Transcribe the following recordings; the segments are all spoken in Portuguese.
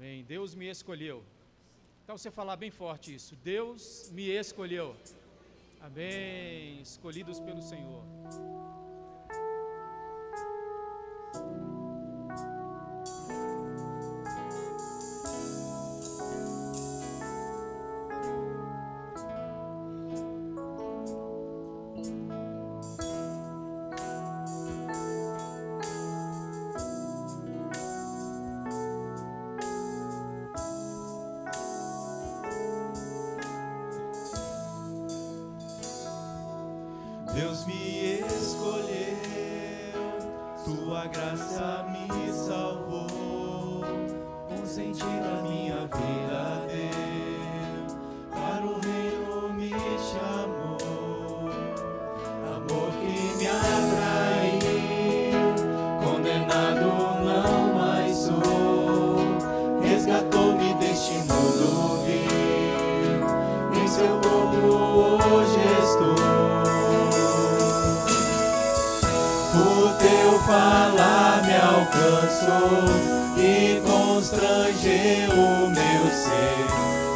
Amém. Deus me escolheu. Então você falar bem forte isso. Deus me escolheu. Amém. Escolhidos pelo Senhor. Deus me escolheu, Sua graça me salvou, um sentido a minha vida deu, para o reino me chamou, amor que me atraiu, condenado não mais sou, resgatou-me deste mundo vil, em seu corpo hoje estou. O teu falar me alcançou e constrangeu o meu ser,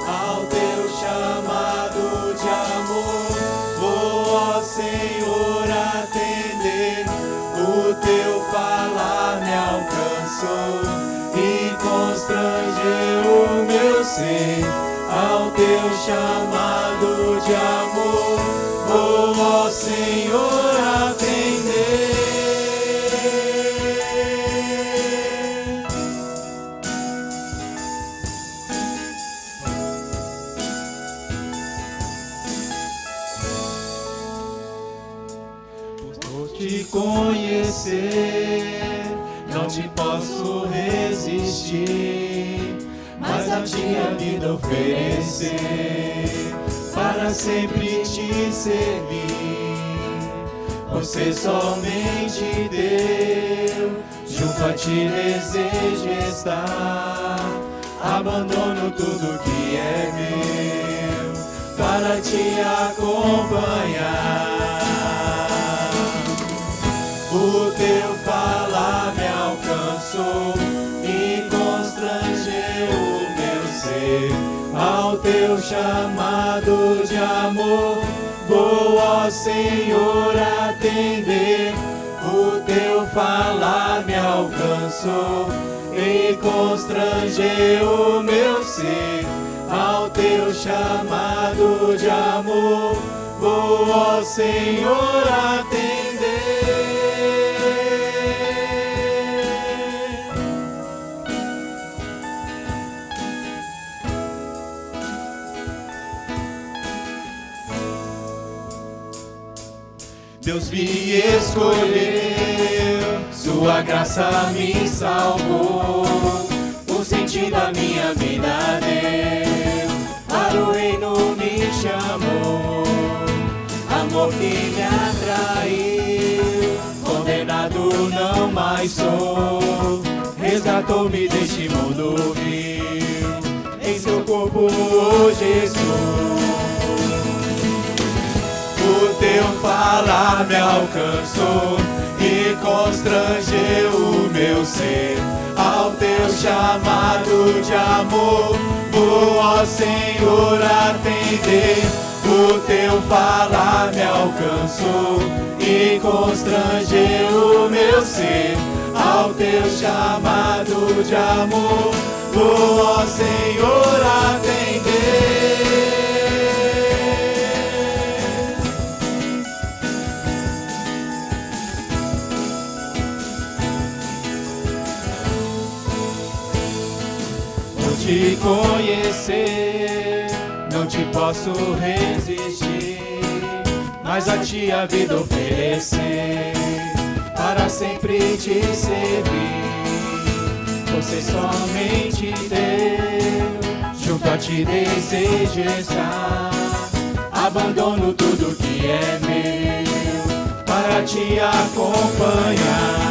ao teu chamado de amor, vou, ó Senhor, atender. O teu falar me alcançou e constrangeu o meu ser, ao teu chamado de amor, vou, ó Senhor, atender. Te conhecer, não te posso resistir, mas a ti a vida oferecer, para sempre te servir. Você somente Deus, junto a ti desejo estar, abandono tudo que é meu, para te acompanhar. O teu falar me alcançou e constrangeu o meu ser, ao teu chamado de amor, vou, ó Senhor, atender. O teu falar me alcançou e constrangeu o meu ser, ao teu chamado de amor, vou, ó Senhor, atender. Deus me escolheu, Sua graça me salvou, o sentido da minha vida deu, para o reino me chamou, amor que me atraiu, condenado não mais sou, resgatou-me deste mundo vil, em seu corpo hoje estou. O teu falar me alcançou e constrangeu o meu ser, ao teu chamado de amor, vou, ó Senhor, atender. O teu falar me alcançou e constrangeu o meu ser, ao teu chamado de amor, vou, ó Senhor, atender. Te conhecer, não te posso resistir, mas a ti a vida oferecer, para sempre te servir. Você somente Deus, junto a ti desejo estar, abandono tudo que é meu, para te acompanhar.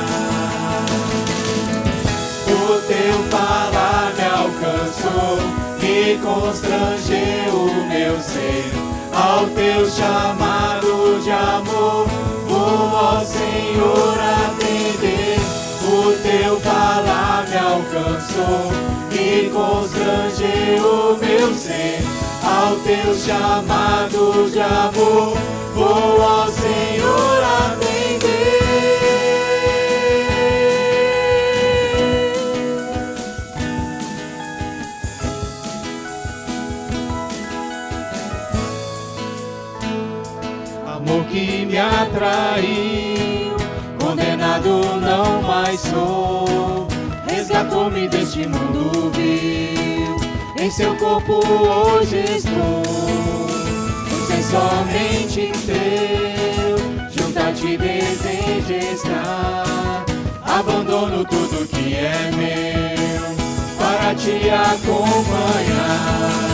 O teu falar me alcançou e constrangeu o meu ser, ao teu chamado de amor, vou, ó Senhor, atender. O teu falar me alcançou e constrange o meu ser. Ao teu chamado de amor, vou ao Senhor atender. Amor que me atraiu, condenado não mais sou, resgatou-me deste mundo vil, em seu corpo hoje estou. Sei somente teu, junto a ti desejo estar, abandono tudo que é meu, para te acompanhar.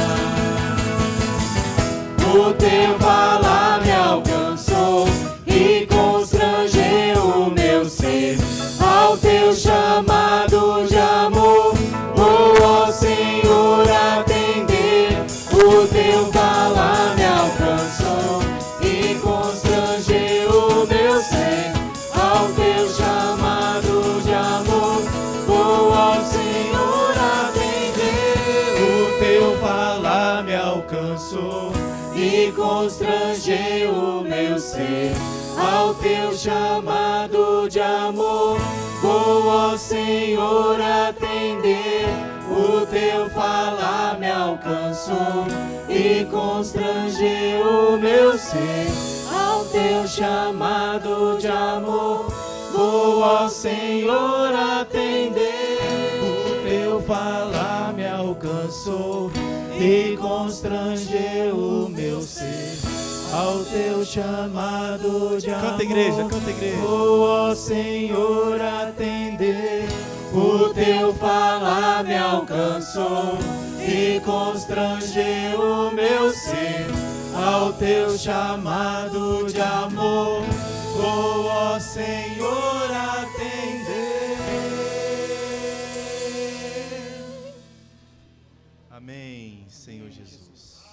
O teu falar me alcançou e constrangeu o meu ser. Ao teu chamado de amor, vou ao Senhor atender. O teu falar me alcançou e constrangeu o meu ser. Ao teu chamado de amor, vou ao Senhor atender. O teu falar me alcançou e constrangeu o meu ser. Ao teu chamado de amor, vou ao Senhor atender. O teu falar me alcançou e constrangeu o meu ser. Ao teu chamado de amor, vou ao Senhor atender. O teu falar me alcançou e constrangeu o meu ser. Ao teu chamado de amor, canta igreja, canta igreja. Vou ao Senhor atender. O teu falar me alcançou e constrangeu o meu ser. Ao teu chamado de amor, vou ao Senhor atender. Amém, Senhor Jesus.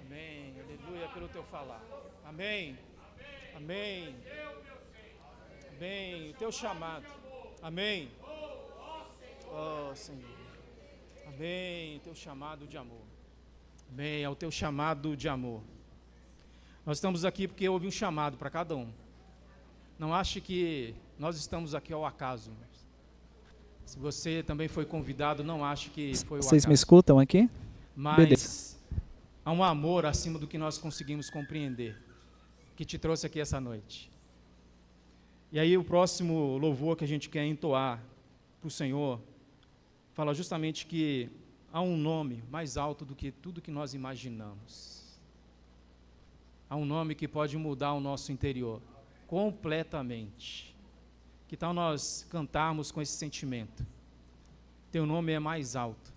Amém. Aleluia pelo teu falar. Amém. Amém. Amém. O teu chamado. Amém. Oh, Senhor. Amém. O teu chamado de amor. Amém. É o teu chamado de amor. Nós estamos aqui porque houve um chamado para cada um. Não ache que nós estamos aqui ao acaso. Se você também foi convidado, não ache que foi o acaso. Vocês me escutam aqui? Mas Beleza. há um amor acima do que nós conseguimos compreender, que te trouxe aqui essa noite. E aí o próximo louvor que a gente quer entoar para o Senhor, fala justamente que há um nome mais alto do que tudo que nós imaginamos. Há um nome que pode mudar o nosso interior completamente. Que tal nós cantarmos com esse sentimento? Teu nome é mais alto,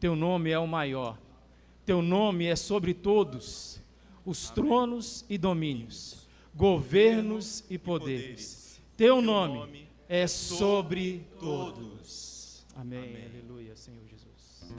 teu nome é o maior, teu nome é sobre todos, os tronos e domínios, governos e poderes. Teu nome é sobre todos. Amém. Aleluia, Senhor Jesus.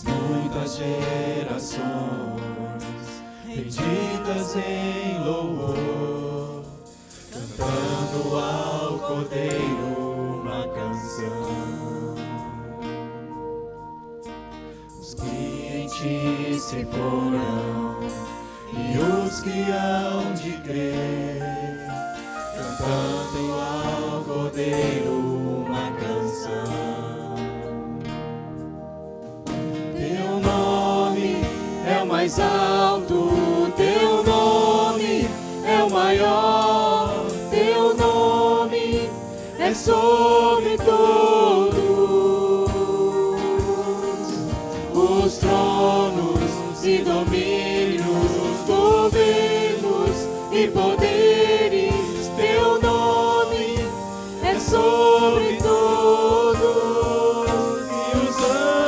Muitas gerações rendidas em louvor, cantando ao Cordeiro uma canção. Os que em ti se foram e os que hão de crer, cantando ao Cordeiro uma canção. Mais alto, teu nome é o maior, teu nome é sobre todos os tronos e domínios, governos e poderes. Teu nome é sobre todos e os anjos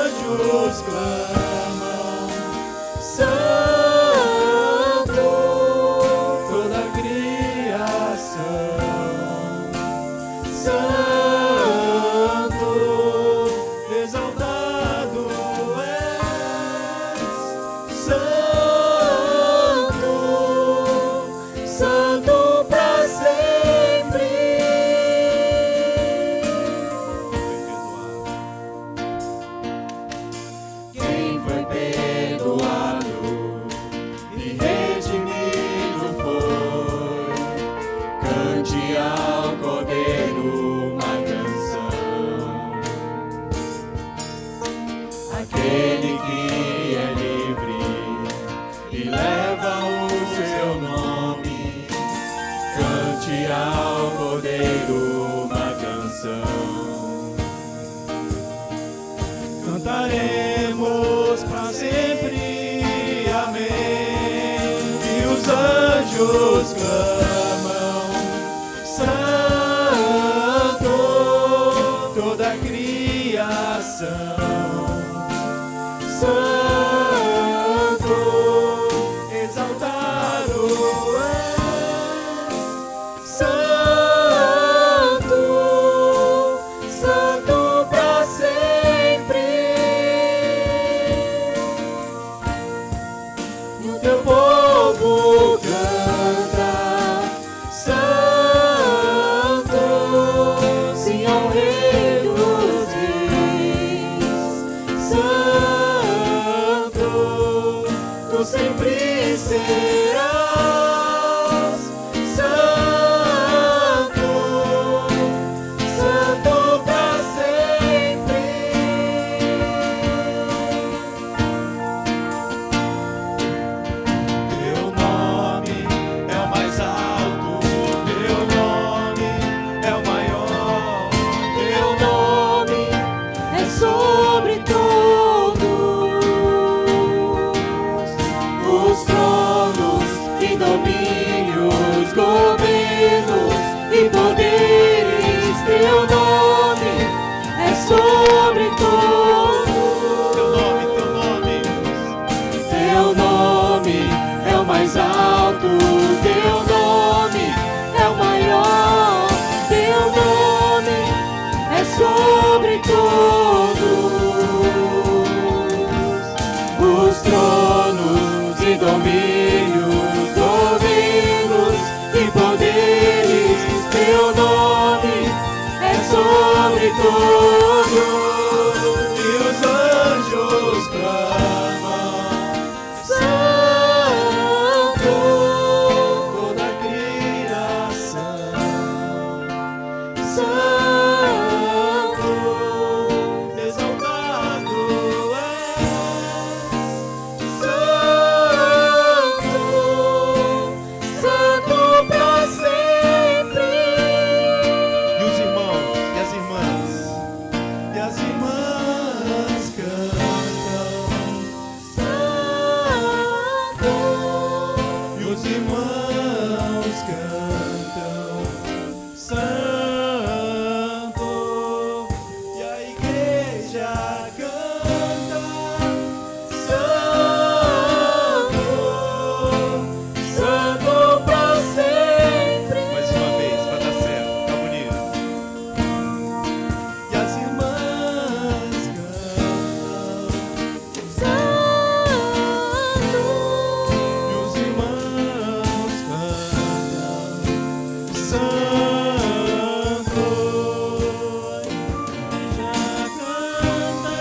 anjos clamam, Santo, toda a criação, Santo, exaltado és, Santo, Santo para sempre. E o teu povo canta, Santo, sim ao Rei dos Reis, Santo, tu sempre serás, Santo, Santo para sempre. Teu nome é o mais alto, teu nome é o maior, teu nome é sobre todos os tronos e domínios, governos e poderes. Teu nome é sobre todos. Teu nome é o mais alto, teu nome é o maior, teu nome é sobre todos os tronos e domínios, governos e poderes. Teu nome é sobre todos, e os anjos clamam, Santo, toda a criação, Santo, exaltado és, Santo, Santo para sempre. E os irmãos e as irmãs cantam, Santo, e os irmãos cantam, Santo, e a igreja canta, Santo, Santo para sempre. mais uma vez, vai dar certo, tá bonito. E as irmãs cantam, Santo, E os irmãos cantam, Santo, já canta,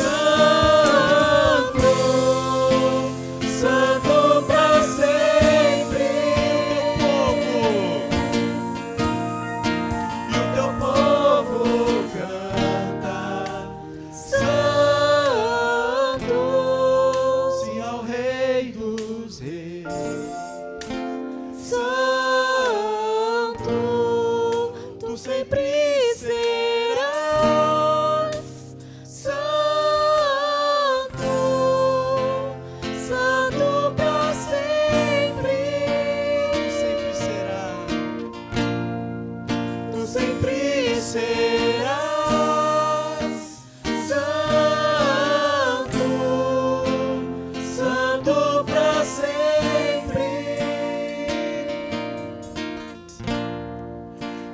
Santo, Santo para sempre. E o teu povo canta, Santo, sim ao Rei dos Reis, Santo, tu sempre serás, Santo, Santo para sempre. Tu sempre serás, Santo, Santo para sempre.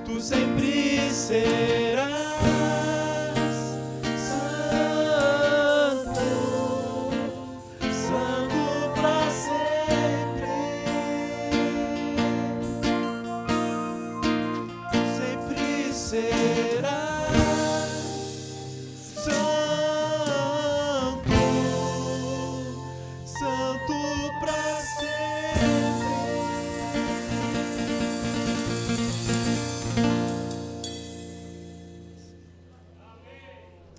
Tu sempre serás, Santo, Santo para sempre. Tu sempre serás, Santo, Santo para sempre.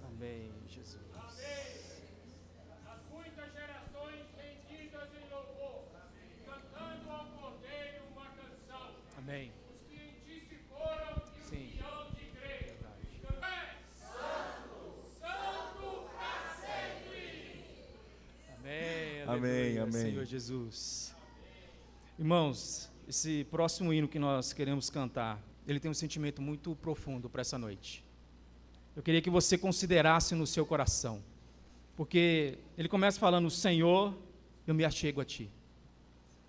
Amém, Jesus. As muitas gerações rendidas em louvor, cantando ao Cordeiro uma canção. Amém. Os que em ti se foram e os Sim. que hão de crer. Santo, Santo para sempre. Amém, Amém, aleluia, amém. Senhor Jesus. Irmãos, esse próximo hino que nós queremos cantar, ele tem um sentimento muito profundo para essa noite. Eu queria que você considerasse no seu coração, porque ele começa falando: Senhor, eu me achego a Ti.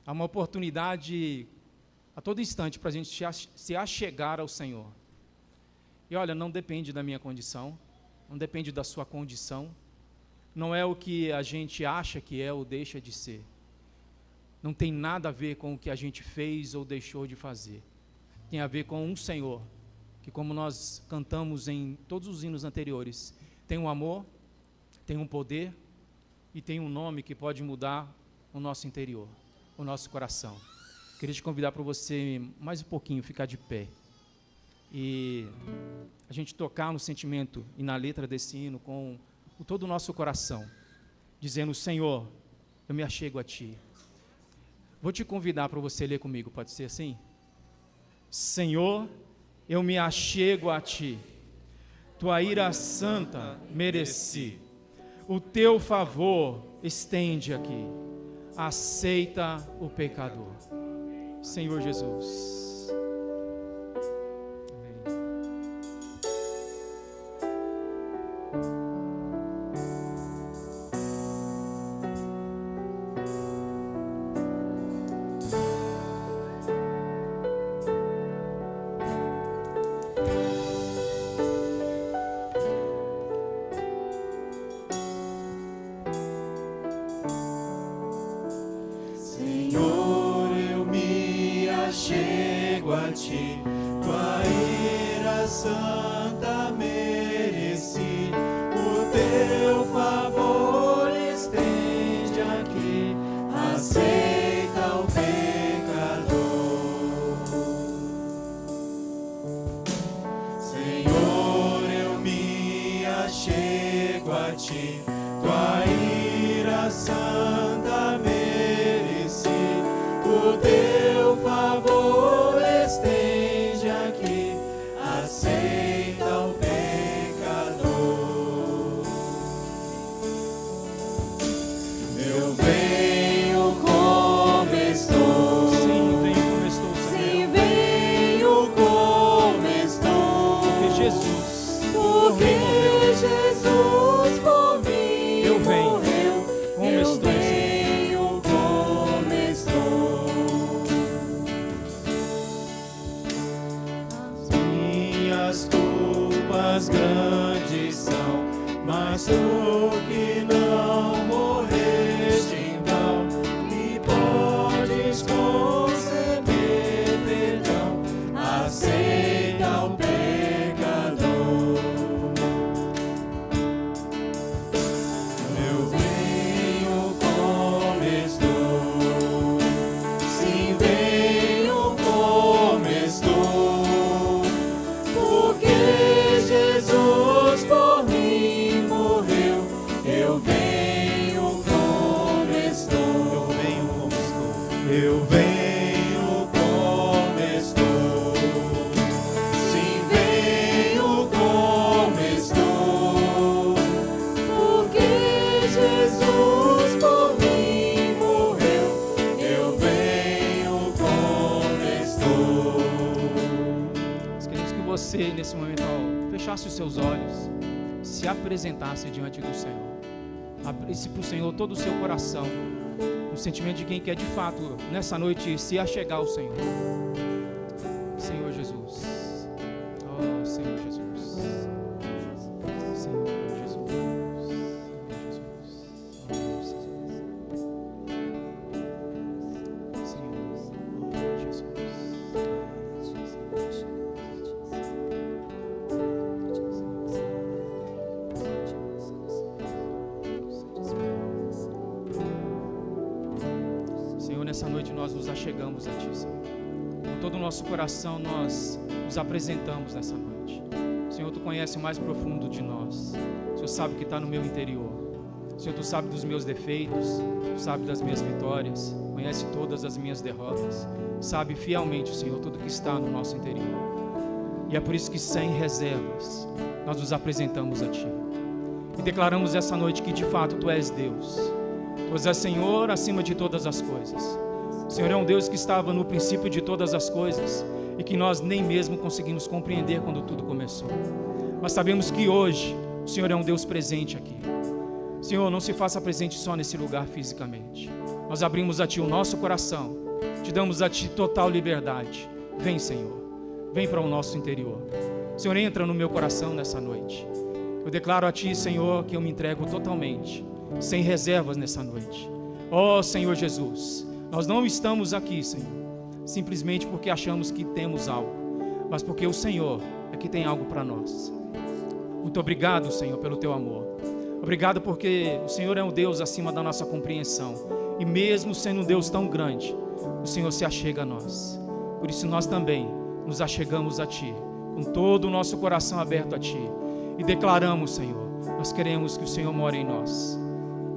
Há uma oportunidade a todo instante para a gente se achegar ao Senhor. E olha, não depende da minha condição, não depende da sua condição, não é o que a gente acha que é ou deixa de ser. Não tem nada a ver com o que a gente fez ou deixou de fazer. Tem a ver com um Senhor, que, como nós cantamos em todos os hinos anteriores, tem um amor, tem um poder e tem um nome que pode mudar o nosso interior, o nosso coração. Queria te convidar para você, mais um pouquinho, ficar de pé. E a gente tocar no sentimento e na letra desse hino com todo o nosso coração, dizendo: Senhor, eu me achego a Ti. Vou te convidar para você ler comigo, pode ser assim? Senhor, eu me achego a Ti, Tua ira santa mereci, o Teu favor estende aqui, aceita o pecador. Senhor Jesus. Amém. Senhor, eu me achego a Ti, Tua ira santa mereci, o Teu favor estende aqui, aceita o pecador. Senhor, eu me achego a Ti, Tua ira santa mereci, o Teu favor estende aqui, aceita o pecador. Eu venho como estou, Sim, venho como estou, Senhor. sim, venho como estou, Porque Jesus, porque Jesus por mim Eu venho morreu. como Eu estou, Senhor. venho como estou. As minhas culpas grandes são, mas tu que não morreste em vão, me podes conceder perdão, aceita o pecador. Eu venho como estou, sim, venho como estou, porque Jesus por mim morreu. Eu venho como estou, eu venho como estou, sim, venho como estou, porque Jesus por mim morreu. Eu venho como estou. Nós queremos que você, nesse momento, fechasse os seus olhos, se apresentasse diante do Senhor, abrisse para o Senhor todo o seu coração, no sentimento de quem quer de fato, nessa noite, se achegar ao Senhor. Senhor Jesus, oh Senhor Jesus, Senhor Jesus, Senhor, nessa noite nós nos achegamos a Ti, Senhor. Com todo o nosso coração nós nos apresentamos nessa noite. Senhor, Tu conhece o mais profundo de nós. O Senhor sabe o que está no meu interior. Senhor, Tu sabe dos meus defeitos, Tu sabe das minhas vitórias, conhece todas as minhas derrotas. Sabe fielmente, Senhor, tudo que está no nosso interior. E é por isso que, sem reservas, nós nos apresentamos a Ti. E declaramos essa noite que de fato Tu és Deus. Tu és Senhor acima de todas as coisas. O Senhor é um Deus que estava no princípio de todas as coisas e que nós nem mesmo conseguimos compreender quando tudo começou. Mas sabemos que hoje o Senhor é um Deus presente aqui. Senhor, não se faça presente só nesse lugar fisicamente. Nós abrimos a Ti o nosso coração, te damos a Ti total liberdade. Vem, Senhor, vem para o nosso interior. Senhor, entra no meu coração nessa noite. Eu declaro a Ti, Senhor, que eu me entrego totalmente, sem reservas nessa noite. Ó Senhor Jesus, nós não estamos aqui, Senhor, simplesmente porque achamos que temos algo, mas porque o Senhor é que tem algo para nós. Muito obrigado, Senhor, pelo Teu amor. Obrigado porque o Senhor é um Deus acima da nossa compreensão. E mesmo sendo um Deus tão grande, o Senhor se achega a nós. Por isso nós também nos achegamos a Ti, com todo o nosso coração aberto a Ti. E declaramos, Senhor, nós queremos que o Senhor more em nós,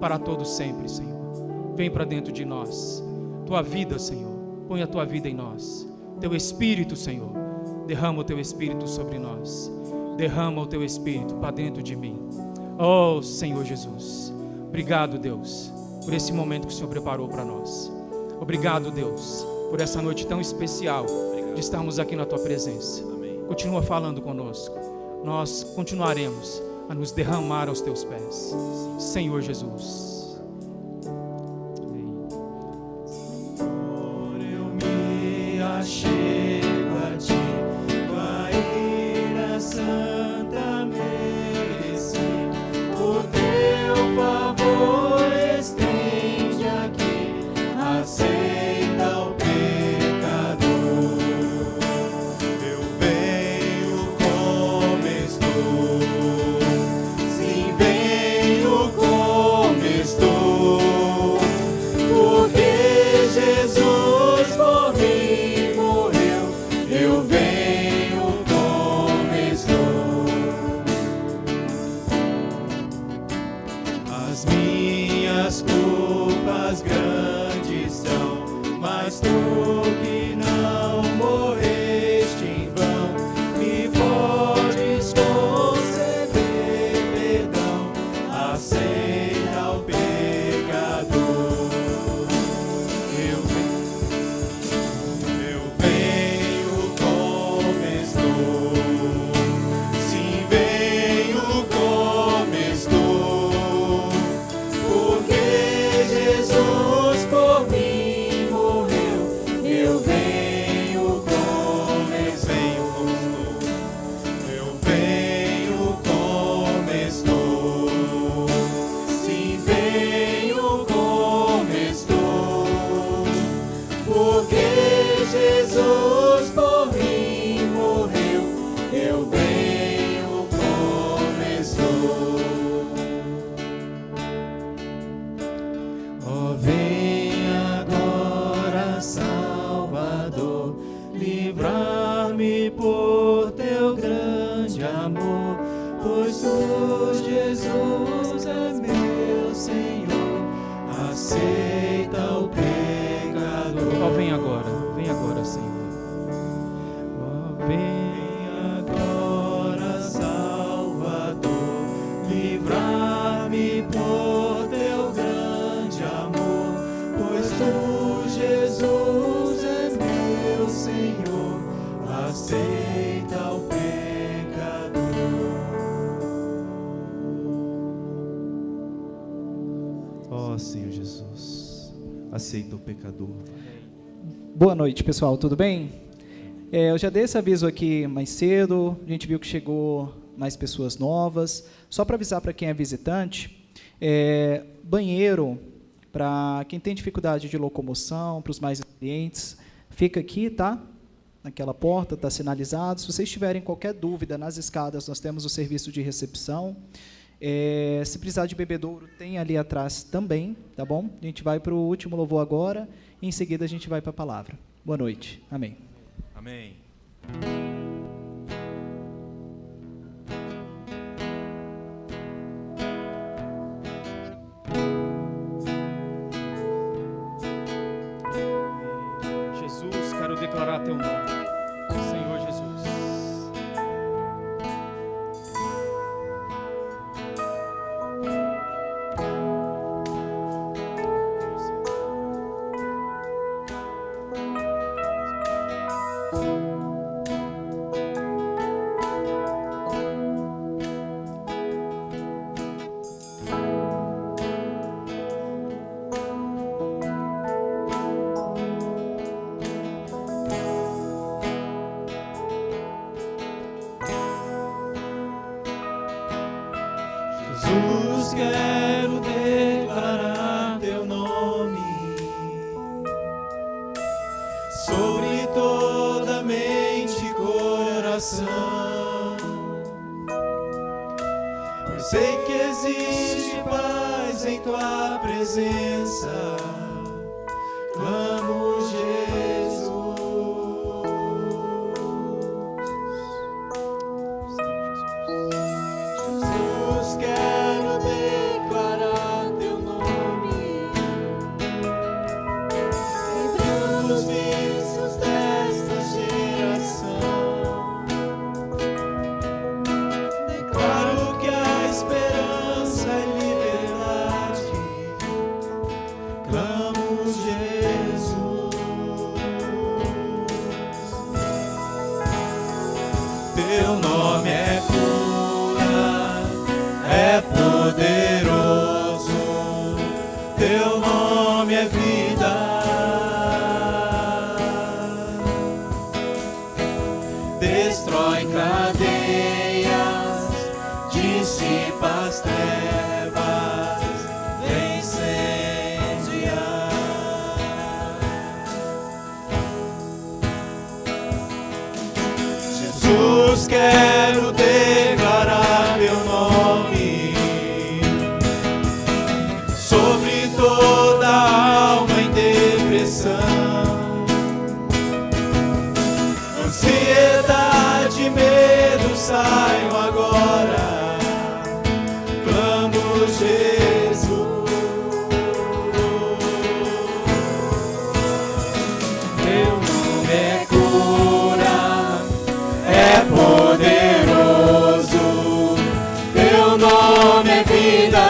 para todos sempre, Senhor. Vem para dentro de nós. Tua vida, Senhor, põe a Tua vida em nós. Teu Espírito, Senhor, derrama o Teu Espírito sobre nós. Derrama o Teu Espírito para dentro de mim. Oh, Senhor Jesus, obrigado, Deus, por esse momento que o Senhor preparou para nós. Obrigado, Deus, por essa noite tão especial de estarmos aqui na Tua presença. Continua falando conosco. Nós continuaremos a nos derramar aos Teus pés. Senhor Jesus. Eu me achego a Ti, Tua ira santa mereci. O Teu favor estende aqui, aceita o pecador. Eu venho como estou, sim, venho como estou, porque Jesus por mim morreu. Eu venho como estou. As minhas culpas grandes são, mas Tu que não morreste em vão, me podes conceder perdão. Aceita o pecador. Eu venho como estou, sim, venho como estou, porque Jesus por mim morreu. Eu venho como estou, eu venho como estou, sim, venho como estou, porque Jesus por mim morreu. Eu venho como estou. Oh, vem agora, Salvador, livrar-me por Teu grande amor, pois Tu, Jesus, é meu Senhor. Aceita o pecador. Ó, vem agora, Senhor. Oh, vem agora, Salvador, livrar-me por Teu grande amor, pois Tu, Jesus, é meu Senhor. Aceita o pecador. Ó Senhor Jesus, aceita o pecador. Boa noite, pessoal, tudo bem? Eu já dei esse aviso aqui mais cedo, a gente viu que chegou mais pessoas novas. Só para avisar para quem é visitante, banheiro, para quem tem dificuldade de locomoção, para os mais experientes, fica aqui, tá? Naquela porta, está sinalizado. Se vocês tiverem qualquer dúvida nas escadas, nós temos o serviço de recepção. Se precisar de bebedouro, tem ali atrás também, tá bom? A gente vai para o último louvor agora, e em seguida a gente vai para a palavra. Boa noite. Amém. Amém. Jesus, quero declarar Teu nome, Senhor Jesus. Jesus, quero declarar teu nome sobre toda mente e coração. Eu sei que existe paz em tua presença. Clamo, Jesus. Jesus, quero declarar teu nome entre os vícios desta geração. Declaro que há esperança e liberdade. Clamo, Jesus. Teu nome é cura, é poderoso. Teu nome é vida. Destrói cadeias, dissipa as trevas, vem incendiar. Jesus, quero declarar teu nome sobre toda alma em depressão. Ansiedade e medo saiam agora. Clamo, Jesus. Teu nome é cura, é poderoso. Teu nome é vida.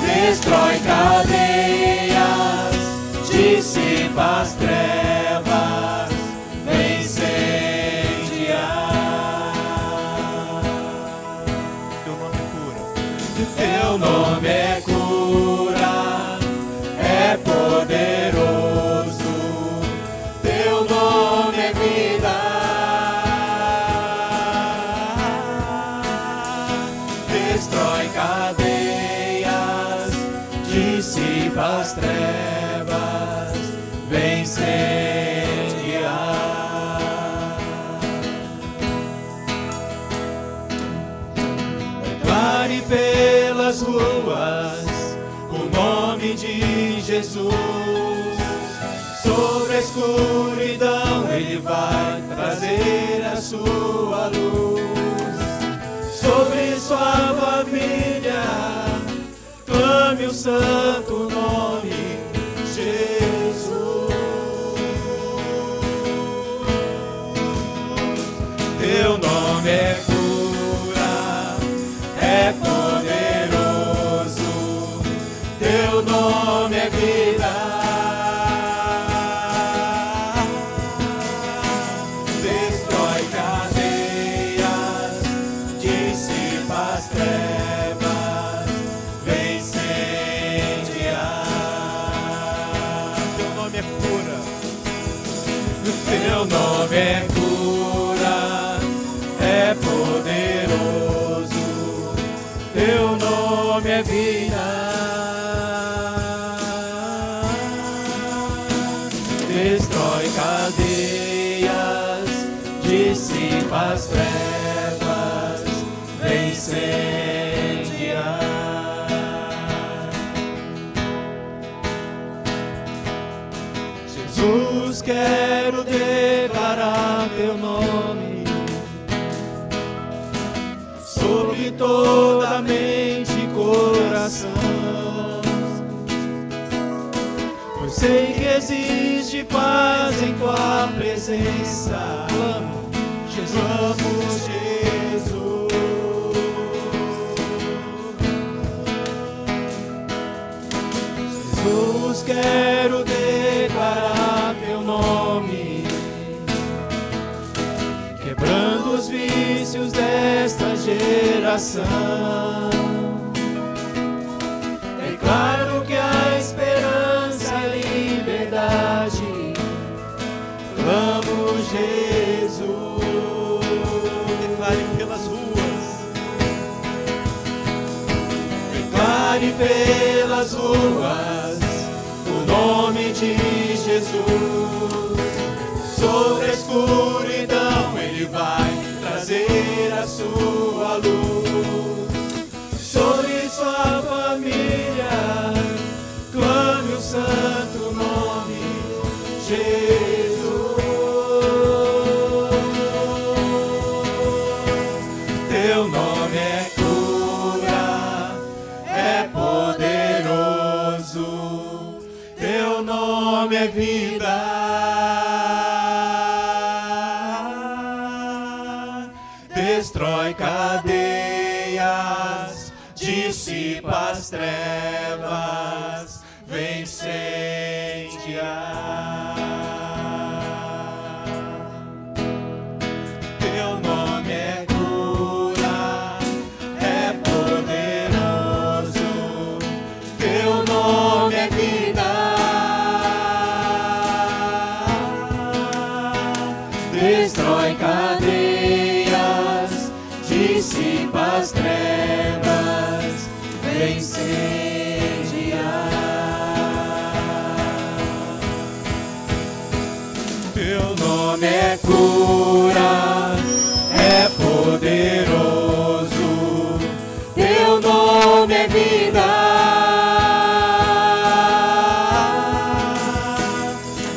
Destrói cadeias, dissipa as trevas, vem incendiar. Teu nome é cura. Teu nome é cura, é poderoso. Teu nome é vida. Destrói cadeias, dissipa as trevas, vem incendiar. Declare pelas ruas o nome de Jesus. Sobre a escuridão ele vai trazer a sua luz. Sobre sua família clame o santo nome Jesus. Teu nome é cura, é poderoso. Teu nome é vida. Destrói cadeias, dissipa as trevas, vem incendiar. Teu nome é cura. Teu nome é cura, é poderoso. Teu nome é vida. Destrói cadeias, dissipa as trevas, vem incendiar. Jesus, quero declarar teu nome sobre toda mente e coração. Pois sei que existe paz em tua presença. Clamo, Jesus. Jesus, quero declarar teu nome, quebrando os vícios desta geração. Declaro que há esperança e liberdade. Clamo, Jesus. pelas ruas o nome de Jesus. Sobre a escuridão Ele vai trazer a sua luz. Sobre sua família clame o santo nome Jesus. Teu nome é cura, é poderoso. Teu nome é vida. Destrói cadeias, dissipa as trevas, vem incendiar. Teu nome é cura, é poderoso. Teu nome é vida. Destrói cadeias, dissipa as trevas, vem incendiar. Teu nome é cura, é poderoso. Teu nome é vida.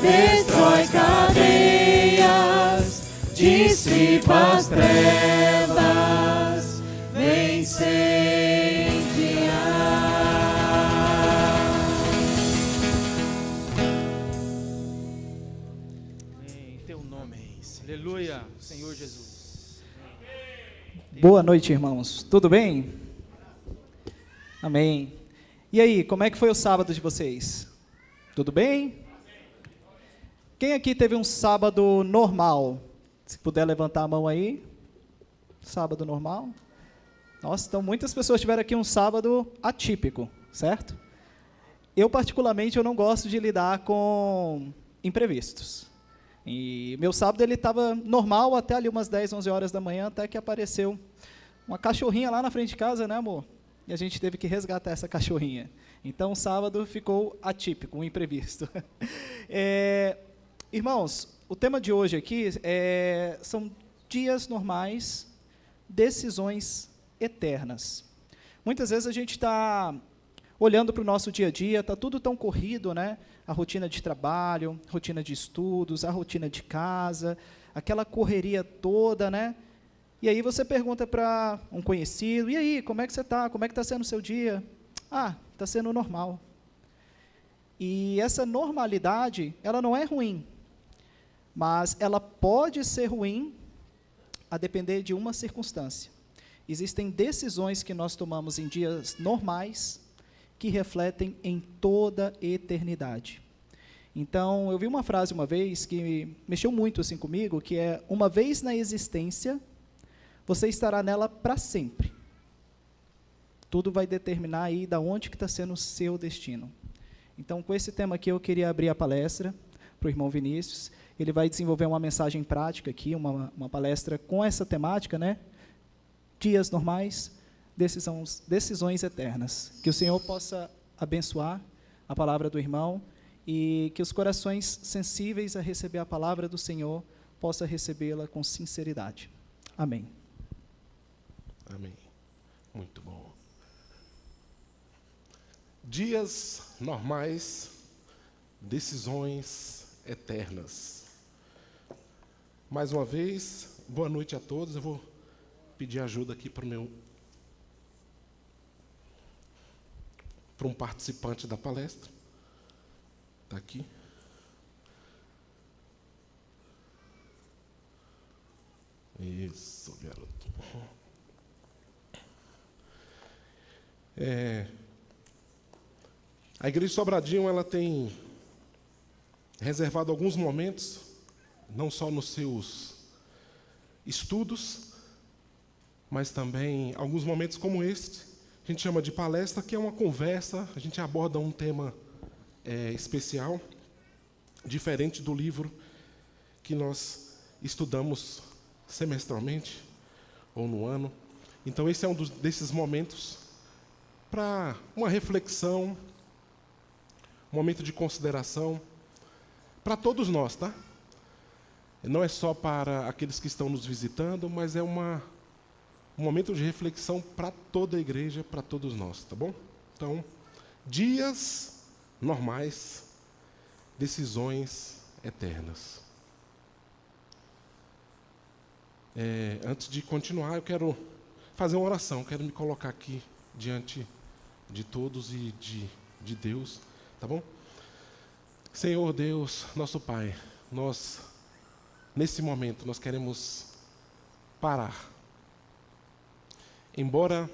Destrói cadeias, dissipa as trevas, vem incendiar. Amém. Teu nome é esse. Aleluia, Senhor Jesus. Boa noite, irmãos. Tudo bem? Amém. E aí, como é que foi o sábado de vocês? Tudo bem? Quem aqui teve um sábado normal? Se puder levantar a mão aí. Sábado normal? Nossa, então muitas pessoas tiveram aqui um sábado atípico, certo? Eu, particularmente, eu não gosto de lidar com imprevistos. E meu sábado ele estava normal até ali umas 10, 11 horas da manhã, até que apareceu uma cachorrinha lá na frente de casa, né, amor? E a gente teve que resgatar essa cachorrinha. Então, o sábado ficou atípico, um imprevisto. Irmãos, o tema de hoje aqui são dias normais, decisões eternas. Muitas vezes a gente está olhando para o nosso dia a dia, está tudo tão corrido, né? A rotina de trabalho, rotina de estudos, a rotina de casa, aquela correria toda, né? E aí você pergunta para um conhecido, e aí, como é que você está? Como é que está sendo o seu dia? Ah, está sendo normal. E essa normalidade, ela não é ruim, mas ela pode ser ruim a depender de uma circunstância. Existem decisões que nós tomamos em dias normais que refletem em toda a eternidade. Então, eu vi uma frase uma vez que mexeu muito assim comigo, que é: uma vez na existência, você estará nela para sempre. Tudo vai determinar aí de onde que está sendo o seu destino. Então, com esse tema aqui, eu queria abrir a palestra para o irmão Vinícius. Ele vai desenvolver uma mensagem prática aqui, uma palestra com essa temática, né? Dias normais, decisões eternas. Que o Senhor possa abençoar a palavra do irmão e que os corações sensíveis a receber a palavra do Senhor possam recebê-la com sinceridade. Amém. Amém. Muito bom. Dias normais, decisões eternas. Mais uma vez, boa noite a todos. Eu vou pedir ajuda aqui para um participante da palestra. Está aqui. Isso, garoto. A Igreja de Sobradinho, ela tem reservado alguns momentos, não só nos seus estudos, mas também alguns momentos como este, a gente chama de palestra, que é uma conversa, a gente aborda um tema especial, diferente do livro que nós estudamos semestralmente ou no ano. Então, esse é um desses momentos para uma reflexão, um momento de consideração, para todos nós, tá? Não é só para aqueles que estão nos visitando, mas é um momento de reflexão para toda a igreja, para todos nós, tá bom? Então, dias normais, decisões eternas. Antes de continuar, eu quero fazer uma oração, quero me colocar aqui diante de todos e de Deus, tá bom? Senhor Deus, nosso Pai, nesse momento, nós queremos parar. Embora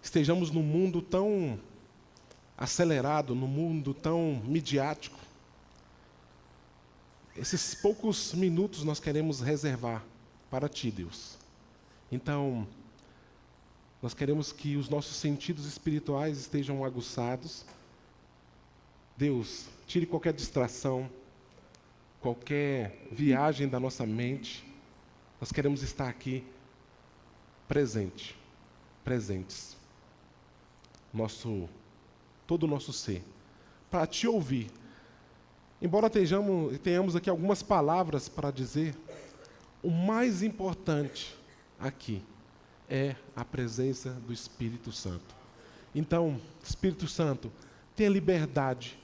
estejamos num mundo tão acelerado, num mundo tão midiático, esses poucos minutos nós queremos reservar para Ti, Deus. Então, nós queremos que os nossos sentidos espirituais estejam aguçados. Deus, tire qualquer distração, qualquer viagem da nossa mente. Nós queremos estar aqui presentes. Todo o nosso ser, para Te ouvir. Embora tenhamos aqui algumas palavras para dizer, o mais importante aqui é a presença do Espírito Santo. Então, Espírito Santo, tenha liberdade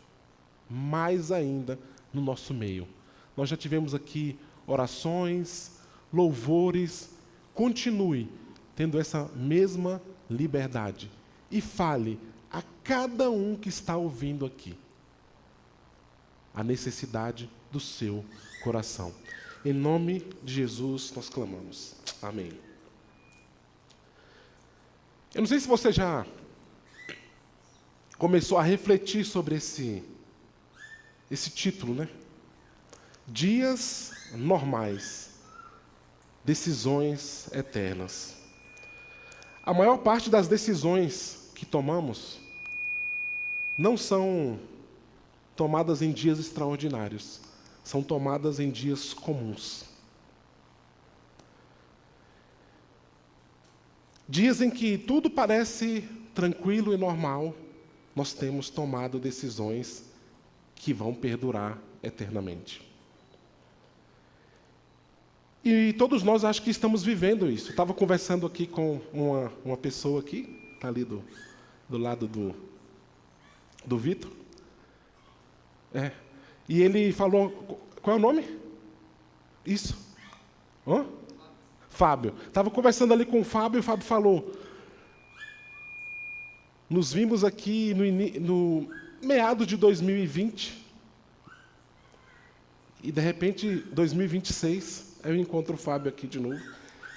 mais ainda no nosso meio. Nós já tivemos aqui orações, louvores. Continue tendo essa mesma liberdade e fale a cada um que está ouvindo aqui a necessidade do seu coração. Em nome de Jesus nós clamamos. Amém. Eu não sei se você já começou a refletir sobre esse título, né? Dias normais, decisões eternas. A maior parte das decisões que tomamos não são tomadas em dias extraordinários, são tomadas em dias comuns. Dias em que tudo parece tranquilo e normal, nós temos tomado decisões que vão perdurar eternamente. E todos nós acho que estamos vivendo isso. Estava conversando aqui com uma pessoa aqui, está ali do lado do Vitor. E ele falou, qual é o nome? Isso. Hã? Fábio. Estava conversando ali com o Fábio e o Fábio falou, nos vimos aqui no meado de 2020 e de repente 2026 eu encontro o Fábio aqui de novo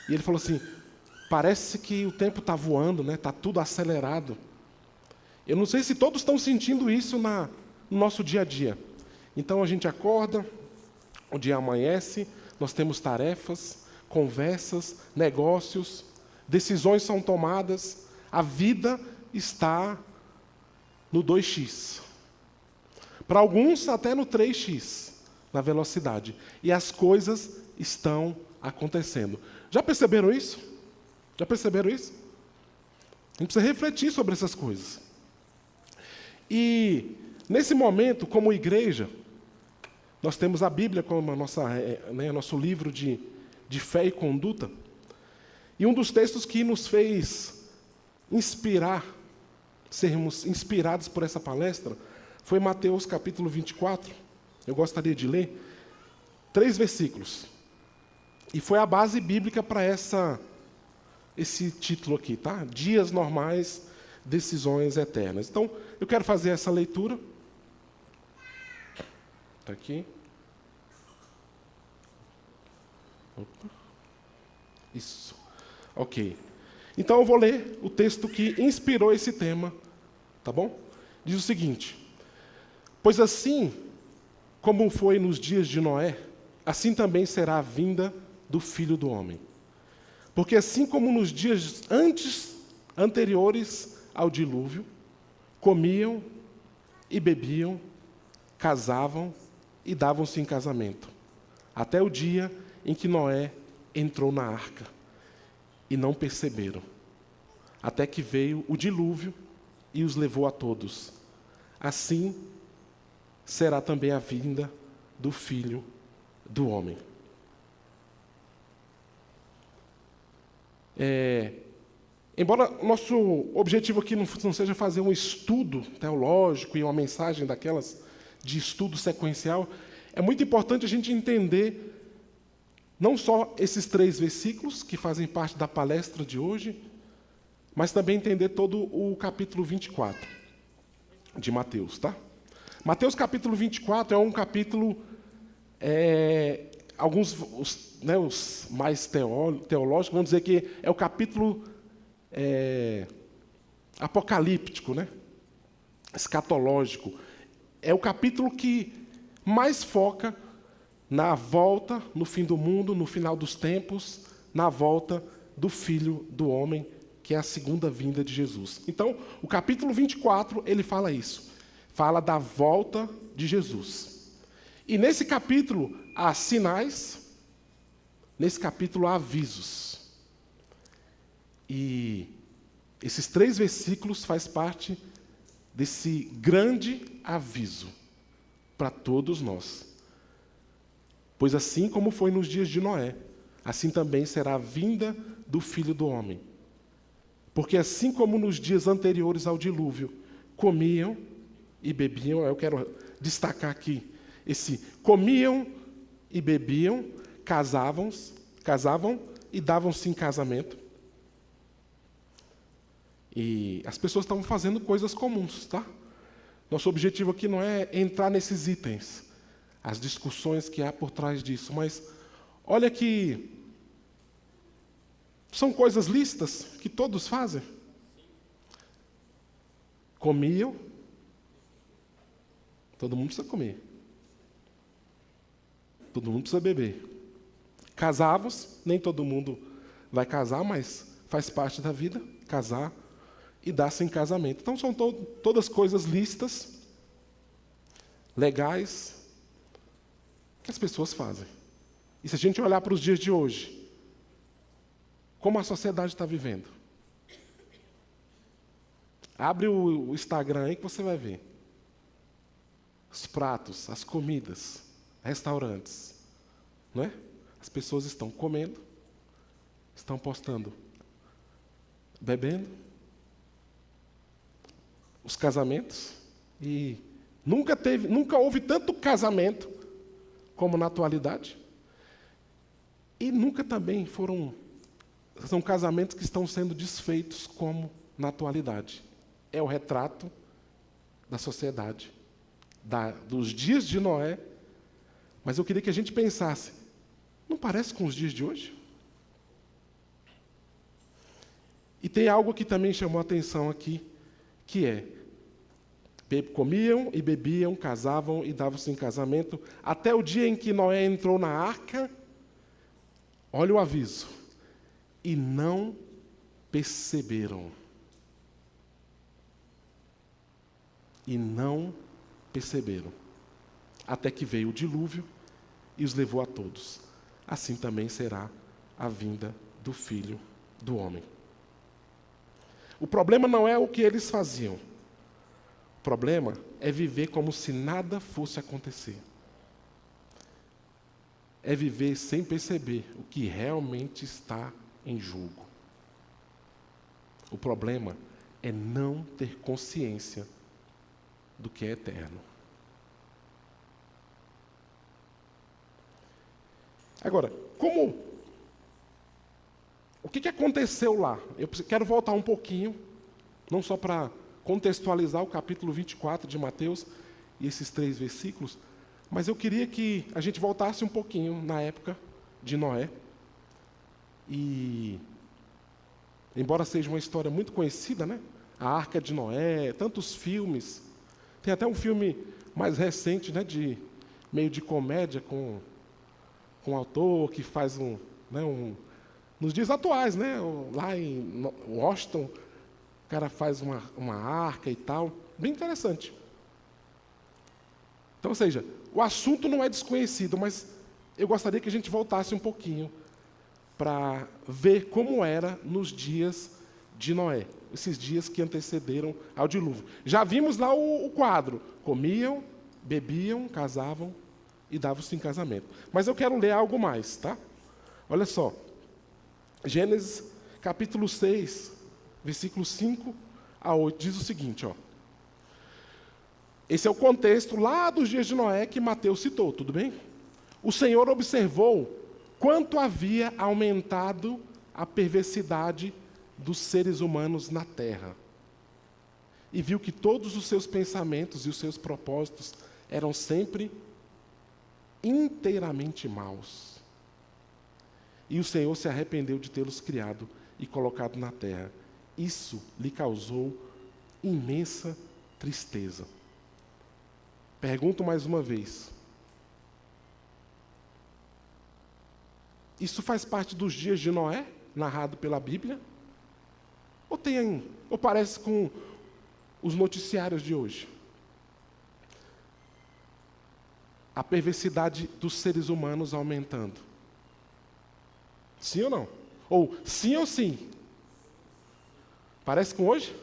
e ele falou assim, parece que o tempo está voando, né? Está tudo acelerado. Eu não sei se todos estão sentindo isso no nosso dia a dia. Então a gente acorda, o dia amanhece, nós temos tarefas, conversas, negócios, decisões são tomadas, a vida está no 2x. Para alguns, até no 3x, na velocidade. E as coisas estão acontecendo. Já perceberam isso? Já perceberam isso? A gente precisa refletir sobre essas coisas. E, nesse momento, como igreja, nós temos a Bíblia como nosso livro de fé e conduta. E um dos textos que nos fez sermos inspirados por essa palestra, foi Mateus capítulo 24. Eu gostaria de ler 3 versículos. E foi a base bíblica para esse título aqui, tá? Dias normais, decisões eternas. Então, eu quero fazer essa leitura. Está aqui. Opa. Isso. Ok. Então eu vou ler o texto que inspirou esse tema, tá bom? Diz o seguinte: pois assim como foi nos dias de Noé, assim também será a vinda do Filho do Homem. Porque assim como nos dias anteriores ao dilúvio, comiam e bebiam, casavam e davam-se em casamento, até o dia em que Noé entrou na arca, e não perceberam, até que veio o dilúvio e os levou a todos. Assim será também a vinda do Filho do Homem. Embora nosso objetivo aqui não seja fazer um estudo teológico e uma mensagem daquelas de estudo sequencial, é muito importante a gente entender não só esses 3 versículos que fazem parte da palestra de hoje, mas também entender todo o capítulo 24 de Mateus, tá? Mateus capítulo 24 é um capítulo, os mais teológicos vão dizer que é o capítulo apocalíptico, né? Escatológico. É o capítulo que mais foca na volta, no fim do mundo, no final dos tempos, na volta do Filho do Homem, que é a segunda vinda de Jesus. Então, o capítulo 24, ele fala isso. Fala da volta de Jesus. E nesse capítulo há sinais, nesse capítulo há avisos. E esses 3 versículos fazem parte desse grande aviso para todos nós. Pois assim como foi nos dias de Noé, assim também será a vinda do Filho do Homem. Porque assim como nos dias anteriores ao dilúvio, comiam e bebiam, eu quero destacar aqui, comiam e bebiam, casavam e davam-se em casamento. E as pessoas estavam fazendo coisas comuns, tá? Nosso objetivo aqui não é entrar nesses itens, as discussões que há por trás disso, mas olha que são coisas lícitas que todos fazem. Comiam, todo mundo precisa comer. Todo mundo precisa beber. Casavam-se, nem todo mundo vai casar, mas faz parte da vida, casar e dar-se em casamento. Então são todas coisas lícitas, legais, que as pessoas fazem. E se a gente olhar para os dias de hoje, como a sociedade está vivendo? Abre o Instagram aí que você vai ver. Os pratos, as comidas, restaurantes, não é? As pessoas estão comendo, estão postando, bebendo, os casamentos, e nunca houve tanto casamento como na atualidade. E nunca também são casamentos que estão sendo desfeitos como na atualidade. É o retrato da sociedade, dos dias de Noé. Mas eu queria que a gente pensasse, não parece com os dias de hoje? E tem algo que também chamou a atenção aqui, que é, comiam e bebiam, casavam e davam-se em casamento, até o dia em que Noé entrou na arca. Olha o aviso. E não perceberam. E não perceberam. Até que veio o dilúvio e os levou a todos. Assim também será a vinda do Filho do Homem. O problema não é o que eles faziam. O problema é viver como se nada fosse acontecer. É viver sem perceber o que realmente está em jogo. O problema é não ter consciência do que é eterno. Agora, o que aconteceu lá? Eu quero voltar um pouquinho, não só para contextualizar o capítulo 24 de Mateus e esses 3 versículos, mas eu queria que a gente voltasse um pouquinho na época de Noé. E, embora seja uma história muito conhecida, né? A Arca de Noé, tantos filmes. Tem até um filme mais recente, né, meio de comédia, com um autor que faz nos dias atuais, né? Lá em Washington, o cara faz uma arca e tal. Bem interessante. Então, ou seja, o assunto não é desconhecido, mas eu gostaria que a gente voltasse um pouquinho para ver como era nos dias de Noé, esses dias que antecederam ao dilúvio. Já vimos lá o quadro: comiam, bebiam, casavam e davam-se em casamento. Mas eu quero ler algo mais, tá? Olha só, Gênesis capítulo 6, versículos 5 a 8, diz o seguinte, ó. Esse é o contexto lá dos dias de Noé que Mateus citou, tudo bem? O Senhor observou quanto havia aumentado a perversidade dos seres humanos na terra. E viu que todos os seus pensamentos e os seus propósitos eram sempre inteiramente maus. E o Senhor se arrependeu de tê-los criado e colocado na terra. Isso lhe causou imensa tristeza. Pergunto mais uma vez: isso faz parte dos dias de Noé, narrado pela Bíblia? Ou parece com os noticiários de hoje? A perversidade dos seres humanos aumentando. Sim ou não? Ou sim ou sim? Parece com hoje?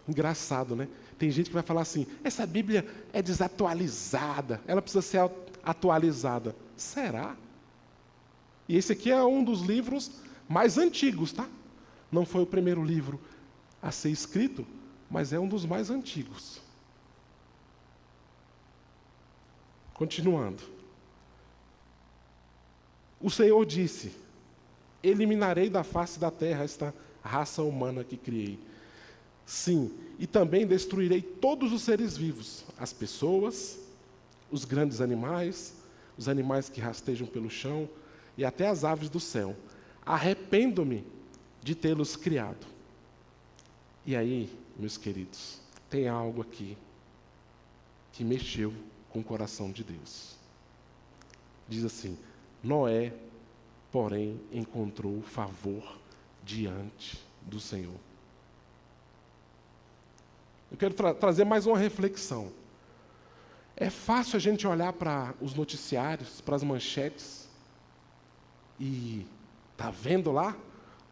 Engraçado, né? Tem gente que vai falar assim: essa Bíblia é desatualizada, ela precisa ser atualizada. Será? E esse aqui é um dos livros mais antigos, tá? Não foi o primeiro livro a ser escrito, mas é um dos mais antigos. Continuando. O Senhor disse: eliminarei da face da terra esta raça humana que criei. Sim, e também destruirei todos os seres vivos, as pessoas, os grandes animais, os animais que rastejam pelo chão e até as aves do céu. Arrependo-me de tê-los criado. E aí, meus queridos, tem algo aqui que mexeu com o coração de Deus. Diz assim: Noé, porém, encontrou favor diante do Senhor. Eu quero trazer mais uma reflexão. É fácil a gente olhar para os noticiários, para as manchetes, e está vendo lá?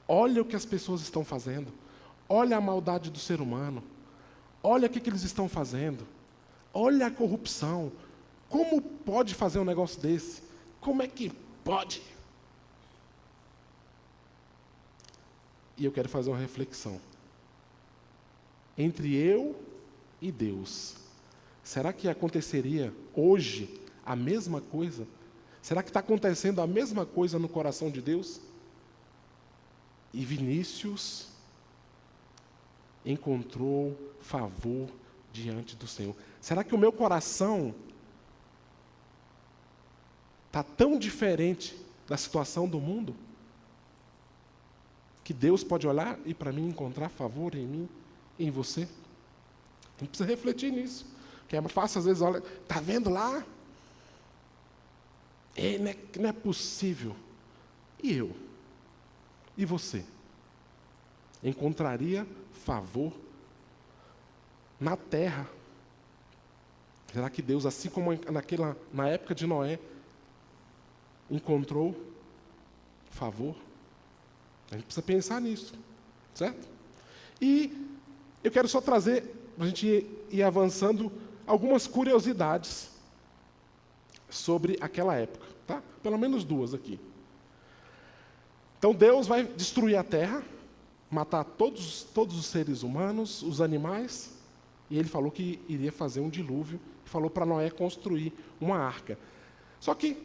Olha o que as pessoas estão fazendo. Olha a maldade do ser humano. Olha o que eles estão fazendo. Olha a corrupção. Como pode fazer um negócio desse? Como é que pode? E eu quero fazer uma reflexão. Entre eu e Deus, será que aconteceria hoje a mesma coisa? Será que está acontecendo a mesma coisa no coração de Deus? E Vinícius encontrou favor diante do Senhor. Será que o meu coração está tão diferente da situação do mundo que Deus pode olhar e para mim encontrar favor em mim, em você? A gente precisa refletir nisso. Porque é fácil, às vezes, olha, está vendo lá? Não é possível. E eu? E você? Encontraria favor na terra? Será que Deus, assim como na época de Noé, encontrou favor? A gente precisa pensar nisso, certo? E eu quero só trazer, para a gente ir avançando, algumas curiosidades sobre aquela época, tá? Pelo menos duas aqui. Então Deus vai destruir a terra, matar todos os seres humanos, os animais, e Ele falou que iria fazer um dilúvio, e falou para Noé construir uma arca. Só que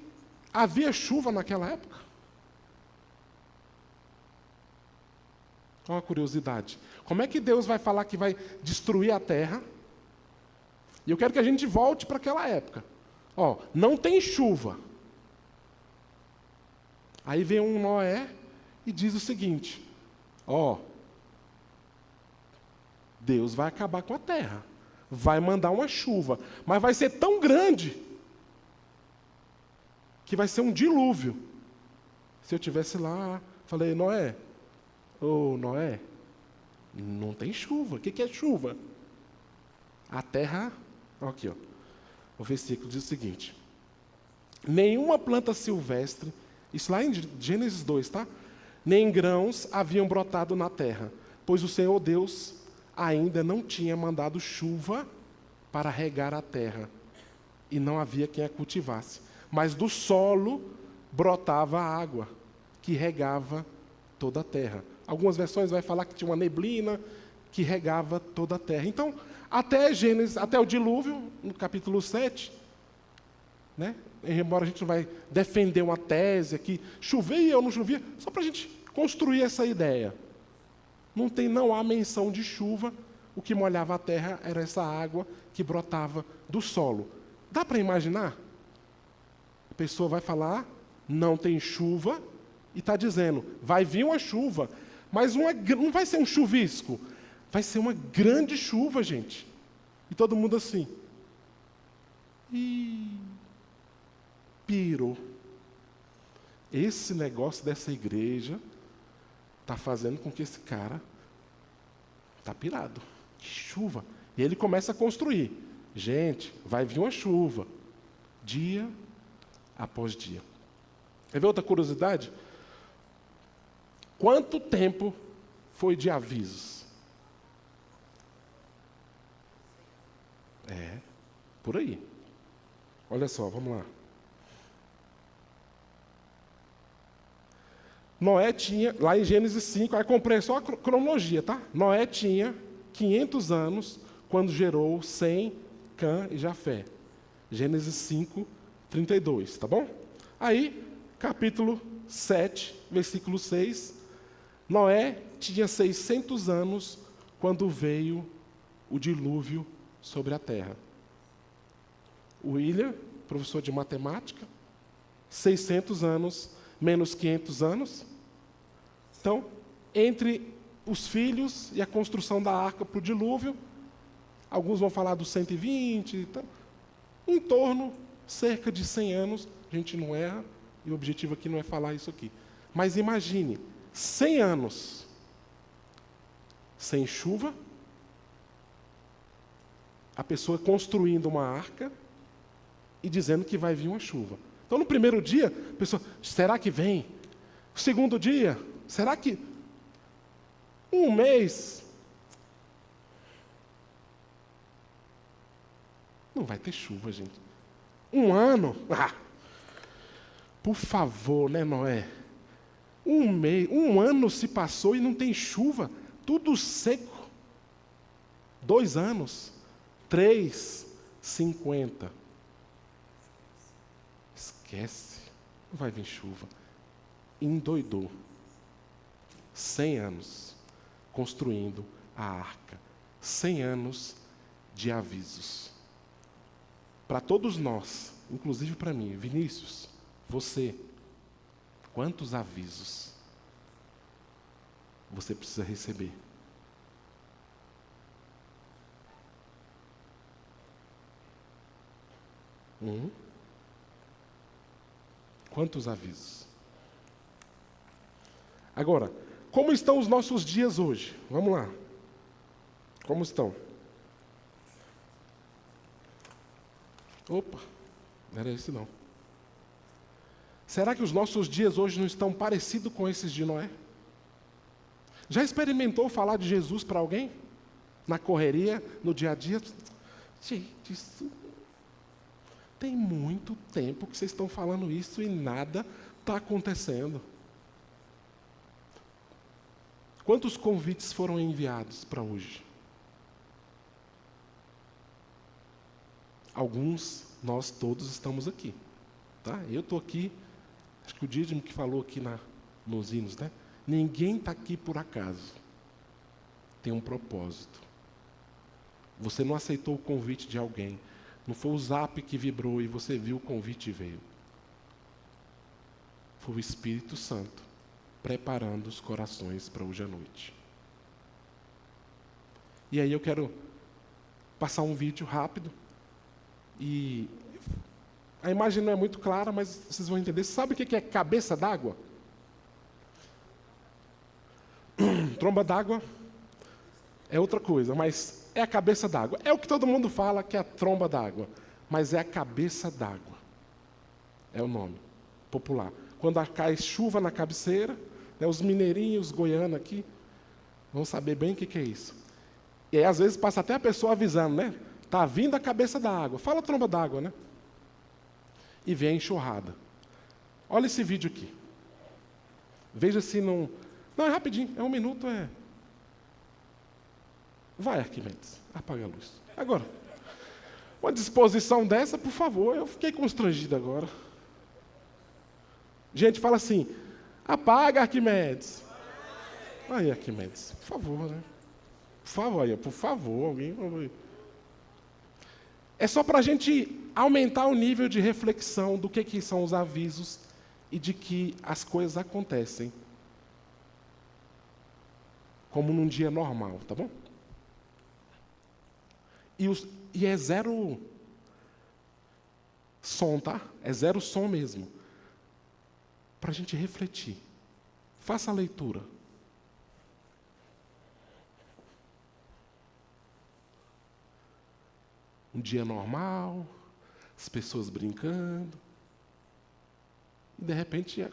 havia chuva naquela época? Olha uma curiosidade. Como é que Deus vai falar que vai destruir a terra? E eu quero que a gente volte para aquela época. Ó, não tem chuva. Aí vem um Noé e diz o seguinte: ó, Deus vai acabar com a terra, vai mandar uma chuva, mas vai ser tão grande que vai ser um dilúvio. Se eu tivesse lá, falei: Noé, Noé, não tem chuva. O que é chuva? A terra, aqui, ó, o versículo diz o seguinte: nenhuma planta silvestre, isso lá em Gênesis 2, tá? Nem grãos haviam brotado na terra, pois o Senhor Deus ainda não tinha mandado chuva para regar a terra, e não havia quem a cultivasse. Mas do solo brotava a água, que regava toda a terra. Algumas versões vai falar que tinha uma neblina que regava toda a terra. Então, até Gênesis, até o dilúvio, no capítulo 7, né? Embora a gente não vai defender uma tese aqui, chovia ou não chovia, só para a gente construir essa ideia. Não há menção de chuva, o que molhava a terra era essa água que brotava do solo. Dá para imaginar? A pessoa vai falar, não tem chuva, e está dizendo, vai vir uma chuva, mas não vai ser um chuvisco, vai ser uma grande chuva, gente. E todo mundo assim. Pirou. Esse negócio dessa igreja está fazendo com que esse cara está pirado. Que chuva. E ele começa a construir. Gente, vai vir uma chuva. Dia após dia. Quer ver outra curiosidade? Quanto tempo foi de avisos? Por aí. Olha só, vamos lá. Noé tinha, lá em Gênesis 5, aí comprei só a cronologia, tá? Noé tinha 500 anos quando gerou Sem, Cã e Jafé. Gênesis 5, 32, tá bom? Aí, capítulo 7, versículo 6, Noé tinha 600 anos quando veio o dilúvio sobre a terra. O William, professor de matemática, 600 anos menos 500 anos. Então, entre os filhos e a construção da arca para o dilúvio, alguns vão falar dos 120, então, em torno, cerca de 100 anos, a gente não erra, e o objetivo aqui não é falar isso aqui. Mas imagine, 100 anos sem chuva, a pessoa construindo uma arca e dizendo que vai vir uma chuva. Então, no primeiro dia, a pessoa, será que vem? O segundo dia, será que um mês? Não vai ter chuva, gente. Um ano? Por favor, né, Noé? Um ano se passou e não tem chuva, tudo seco. 2 anos, 3, 50. Esquece, não vai vir chuva. Endoidou. 100 anos construindo a arca. 100 anos de avisos. Para todos nós, inclusive para mim, Vinícius, você, quantos avisos você precisa receber? Quantos avisos? Agora, como estão os nossos dias hoje? Vamos lá. Como estão? Opa, não era esse não. Será que os nossos dias hoje não estão parecidos com esses de Noé? Já experimentou falar de Jesus para alguém? Na correria, no dia a dia? Gente, isso... Tem muito tempo que vocês estão falando isso e nada está acontecendo. Quantos convites foram enviados para hoje? Alguns, nós todos estamos aqui. Tá? Eu estou aqui, acho que o Dídimo que falou aqui nos hinos, né? Ninguém está aqui por acaso. Tem um propósito. Você não aceitou o convite de alguém. Não foi o zap que vibrou e você viu o convite e veio. Foi o Espírito Santo preparando os corações para hoje à noite. E aí eu quero passar um vídeo rápido. E a imagem não é muito clara, mas vocês vão entender. Sabe o que é cabeça d'água? Tromba d'água é outra coisa, mas é a cabeça d'água. É o que todo mundo fala que é a tromba d'água, mas é a cabeça d'água. É o nome popular. Quando cai chuva na cabeceira, né, os mineirinhos, os goianos aqui, vão saber bem o que é isso. E aí, às vezes, passa até a pessoa avisando, né? Está vindo a cabeça da água. Fala tromba d'água, né? E vem a enxurrada. Olha esse vídeo aqui. Veja se não... Não, é rapidinho, é 1 minuto, é... Vai, Arquimedes, apaga a luz. Agora, uma disposição dessa, por favor, eu fiquei constrangido agora. Gente, fala assim, apaga, Arquimedes. Aí, Arquimedes, por favor, né? Por favor, aí, por favor, alguém... É só para a gente aumentar o nível de reflexão do que são os avisos e de que as coisas acontecem como num dia normal, tá bom? E é zero som, tá? É zero som mesmo. Para a gente refletir. Faça a leitura. Um dia normal, as pessoas brincando. E de repente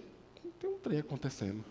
tem um trem acontecendo.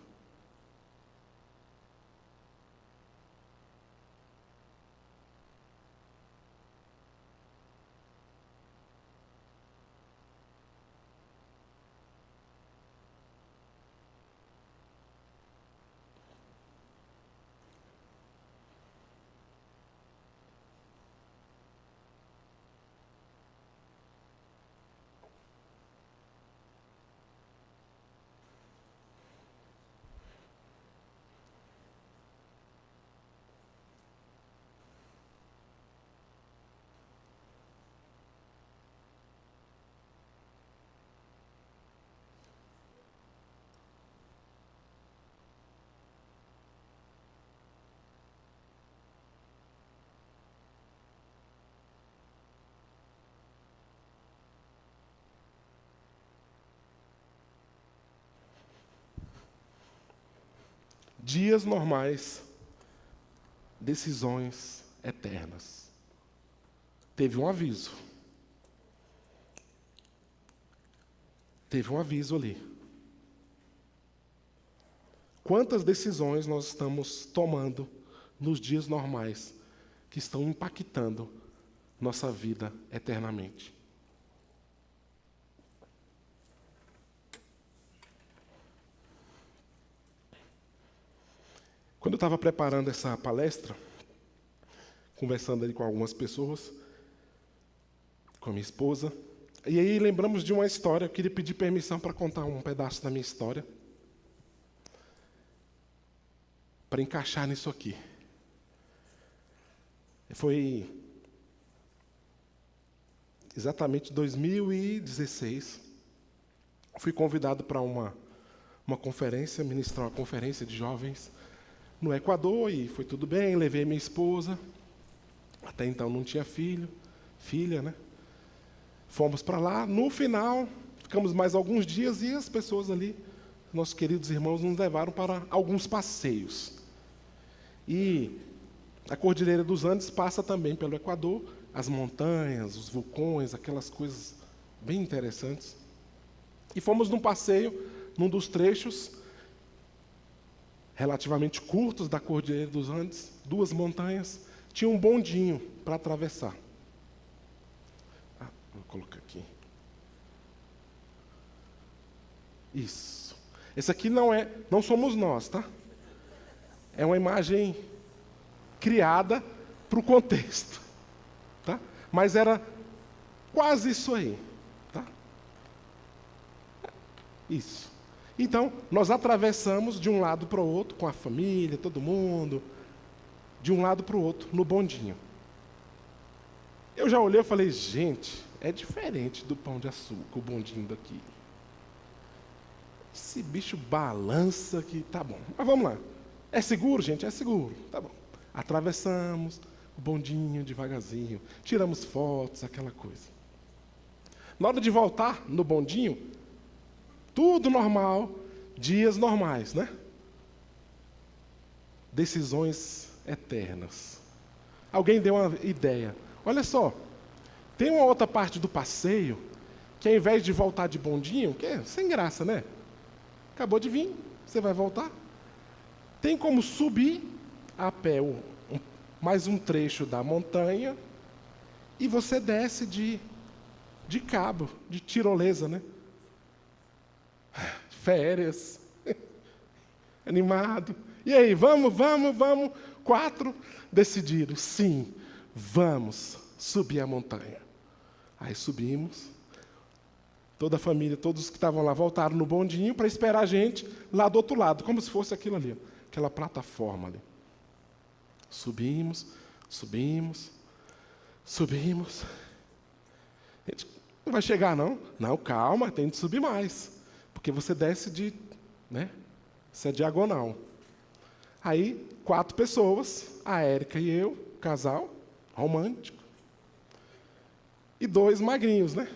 Dias normais, decisões eternas. Teve um aviso. Teve um aviso ali. Quantas decisões nós estamos tomando nos dias normais que estão impactando nossa vida eternamente? Quando eu estava preparando essa palestra, conversando ali com algumas pessoas, com a minha esposa, e aí lembramos de uma história, eu queria pedir permissão para contar um pedaço da minha história, para encaixar nisso aqui. Foi exatamente 2016, fui convidado para uma conferência, ministrar uma conferência de jovens no Equador, e foi tudo bem, levei minha esposa, até então não tinha filha, né? Fomos para lá, no final, ficamos mais alguns dias, e as pessoas ali, nossos queridos irmãos, nos levaram para alguns passeios. E a Cordilheira dos Andes passa também pelo Equador, as montanhas, os vulcões, aquelas coisas bem interessantes. E fomos num passeio, num dos trechos, relativamente curtos da Cordilheira dos Andes, 2 montanhas, tinha um bondinho para atravessar. Vou colocar aqui. Isso. Esse aqui não somos nós, tá? É uma imagem criada para o contexto, tá? Mas era quase isso aí, tá? Isso. Então, nós atravessamos de um lado para o outro, com a família, todo mundo, de um lado para o outro, no bondinho. Eu já olhei e falei, gente, é diferente do Pão de Açúcar, o bondinho daqui. Esse bicho balança que tá bom. Mas vamos lá. É seguro, gente? É seguro. Tá bom. Atravessamos o bondinho devagarzinho, tiramos fotos, aquela coisa. Na hora de voltar no bondinho, tudo normal, dias normais, né? Decisões eternas. Alguém deu uma ideia. Olha só, tem uma outra parte do passeio que, ao invés de voltar de bondinho, que é sem graça, né? Acabou de vir, você vai voltar. Tem como subir a pé mais um trecho da montanha e você desce de cabo, de tirolesa, né? Férias, animado. E aí, vamos. 4 decidiram, sim, vamos subir a montanha. Aí subimos. Toda a família, todos que estavam lá voltaram no bondinho para esperar a gente lá do outro lado, como se fosse aquilo ali, aquela plataforma ali. Subimos. A gente não vai chegar, não? Não, calma, tem de subir mais. Porque você desce isso é diagonal. Aí, 4 pessoas, a Érica e eu, casal, romântico. E 2 magrinhos, né?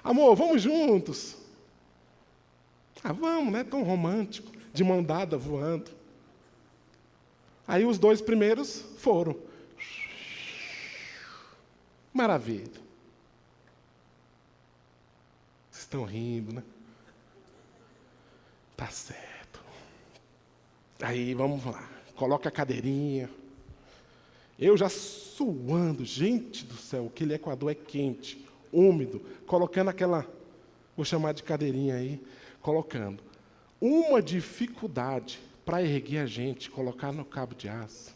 Amor, vamos juntos. Vamos, né? Tão romântico, de mão dada, voando. Aí os 2 primeiros foram. Maravilha. Vocês estão rindo, né? Tá certo. Aí, vamos lá. Coloca a cadeirinha. Eu já suando. Gente do céu, aquele Equador é quente, úmido. Colocando aquela, vou chamar de cadeirinha aí, colocando. Uma dificuldade para erguer a gente, colocar no cabo de aço.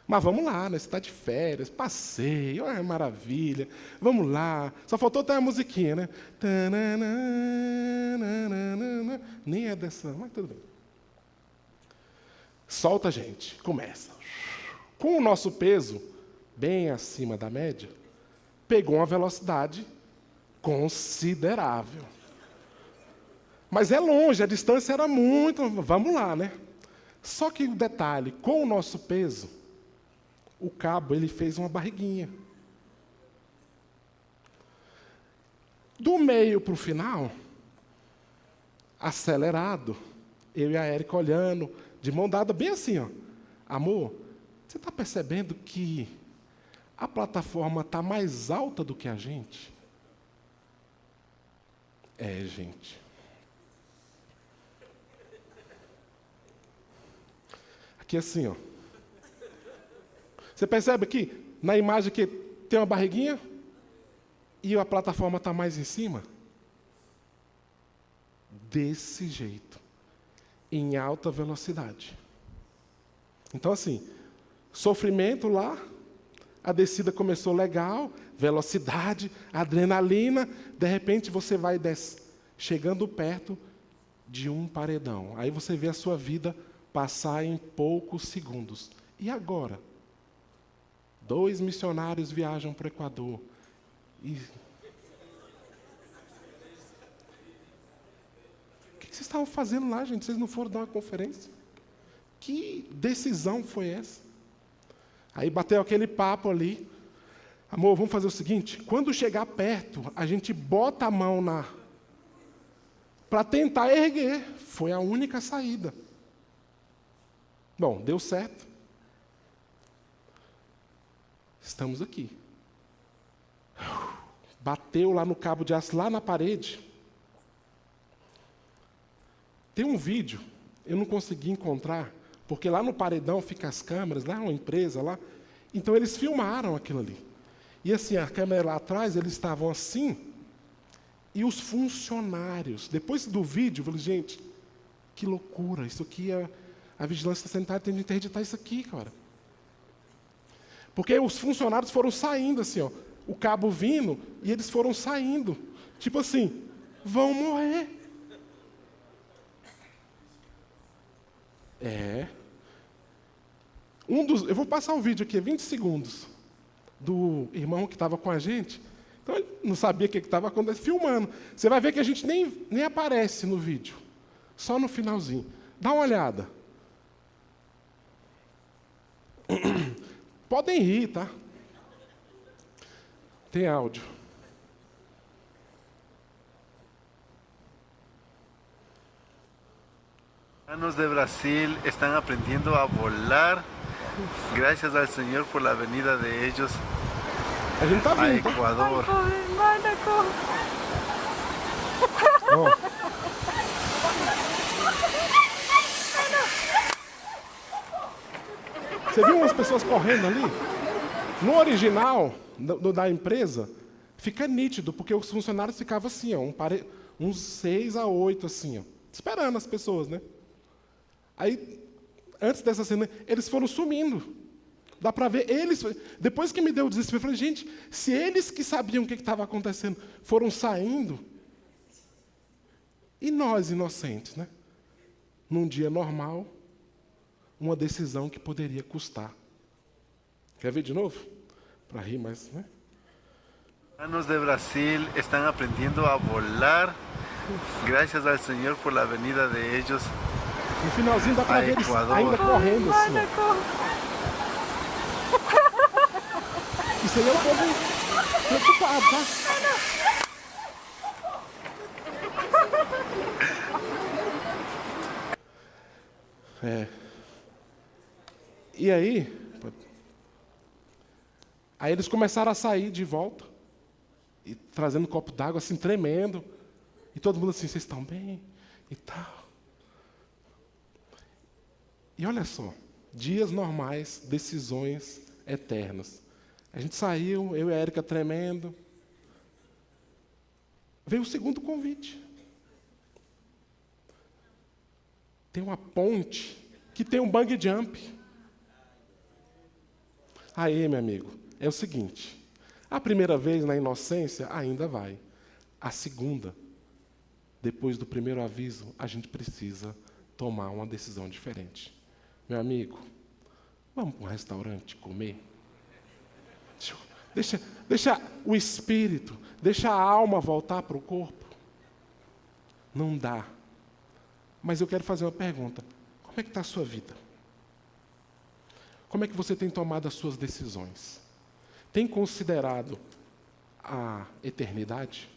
Mas vamos lá, né? Você está de férias, passeio, maravilha. Vamos lá. Só faltou ter a musiquinha, né? Nem é dessa, mas tudo bem. Solta a gente, começa. Com o nosso peso bem acima da média, pegou uma velocidade considerável. Mas é longe, a distância era muito. Vamos lá, né? Só que o detalhe, com o nosso peso, o cabo ele fez uma barriguinha. Do meio para o final, acelerado, eu e a Érica olhando, de mão dada, bem assim, ó. Amor, você está percebendo que a plataforma está mais alta do que a gente? Gente. Aqui assim, ó. Você percebe aqui, na imagem que tem uma barriguinha e a plataforma está mais em cima? Desse jeito, em alta velocidade. Então, assim, sofrimento lá, a descida começou legal, velocidade, adrenalina, de repente você vai chegando perto de um paredão. Aí você vê a sua vida passar em poucos segundos. E agora? 2 missionários viajam para o Equador. O que vocês estavam fazendo lá, gente? Vocês não foram dar uma conferência? Que decisão foi essa? Aí bateu aquele papo ali. Amor, vamos fazer o seguinte, quando chegar perto, a gente bota a mão para tentar erguer. Foi a única saída. Bom, deu certo. Estamos aqui. Bateu lá no cabo de aço, lá na parede. Tem um vídeo, eu não consegui encontrar, porque lá no paredão ficam as câmeras, lá uma empresa lá. Então eles filmaram aquilo ali. E assim, a câmera lá atrás, eles estavam assim, e os funcionários, depois do vídeo, eu falei, gente, que loucura, isso aqui a vigilância sanitária tem de interditar isso aqui, cara. Porque os funcionários foram saindo assim, ó, o cabo vindo, e eles foram saindo. Tipo assim, vão morrer. Eu vou passar o vídeo aqui, 20 segundos, do irmão que estava com a gente. Então, ele não sabia o que estava acontecendo, filmando. Você vai ver que a gente nem aparece no vídeo, só no finalzinho. Dá uma olhada. Podem rir, tá? Tem áudio. Hermanos de Brasil están aprendiendo a volar. Gracias al Señor por la venida de ellos A gente tá a vendo, tá? Ecuador. Ó. Você viu umas pessoas correndo ali? No original da empresa, fica nítido, porque os funcionários ficavam assim, ó, uns 6 a 8, assim, ó, esperando as pessoas, né? Aí, antes dessa cena, eles foram sumindo. Dá para ver, eles... Depois que me deu o desespero, eu falei, gente, se eles que sabiam o que estava acontecendo foram saindo, e nós, inocentes, né? Num dia normal, uma decisão que poderia custar. Quer ver de novo? Para rir mais, né? Hermanos de Brasil están aprendiendo a volar. Gracias al Señor por la venida de ellos. No finalzinho dá para Ai, ver eles Equador. ainda correndo assim. Ó. Isso aí é o povo preocupado, tá? E aí eles começaram a sair de volta, e trazendo um copo d'água, assim, tremendo. E todo mundo assim, vocês estão bem? E tal. E olha só, dias normais, decisões eternas. A gente saiu, eu e a Érica tremendo. Veio o segundo convite. Tem uma ponte que tem um bungee jump. Aí, meu amigo, é o seguinte. A primeira vez, na inocência, ainda vai. A segunda, depois do primeiro aviso, a gente precisa tomar uma decisão diferente. Meu amigo, vamos para um restaurante comer? Deixa o espírito, deixa a alma voltar para o corpo. Não dá. Mas eu quero fazer uma pergunta. Como é que está a sua vida? Como é que você tem tomado as suas decisões? Tem considerado a eternidade?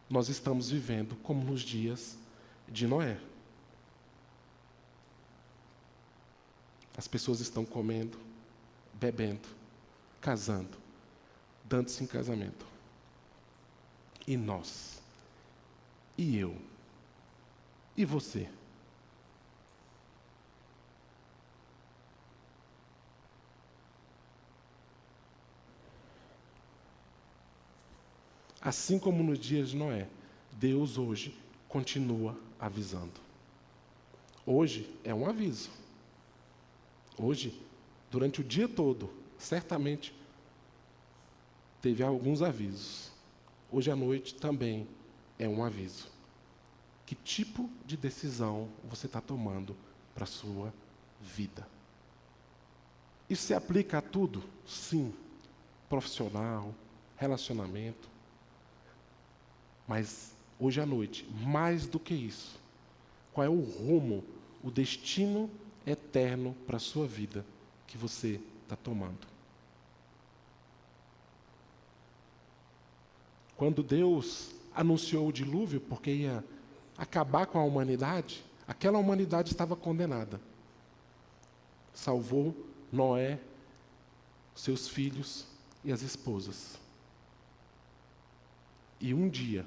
Nós estamos vivendo como nos dias de Noé. As pessoas estão comendo, bebendo, casando, dando-se em casamento. E nós? E eu? E você? Assim como nos dias de Noé, Deus hoje continua avisando. Hoje é um aviso. Hoje, durante o dia todo, certamente, teve alguns avisos. Hoje à noite também é um aviso. Que tipo de decisão você está tomando para a sua vida? Isso se aplica a tudo? Sim. Profissional, relacionamento. Mas, hoje à noite, mais do que isso, qual é o rumo, o destino eterno para a sua vida que você está tomando? Quando Deus anunciou o dilúvio, porque ia acabar com a humanidade, aquela humanidade estava condenada. Salvou Noé, seus filhos e as esposas. E um dia,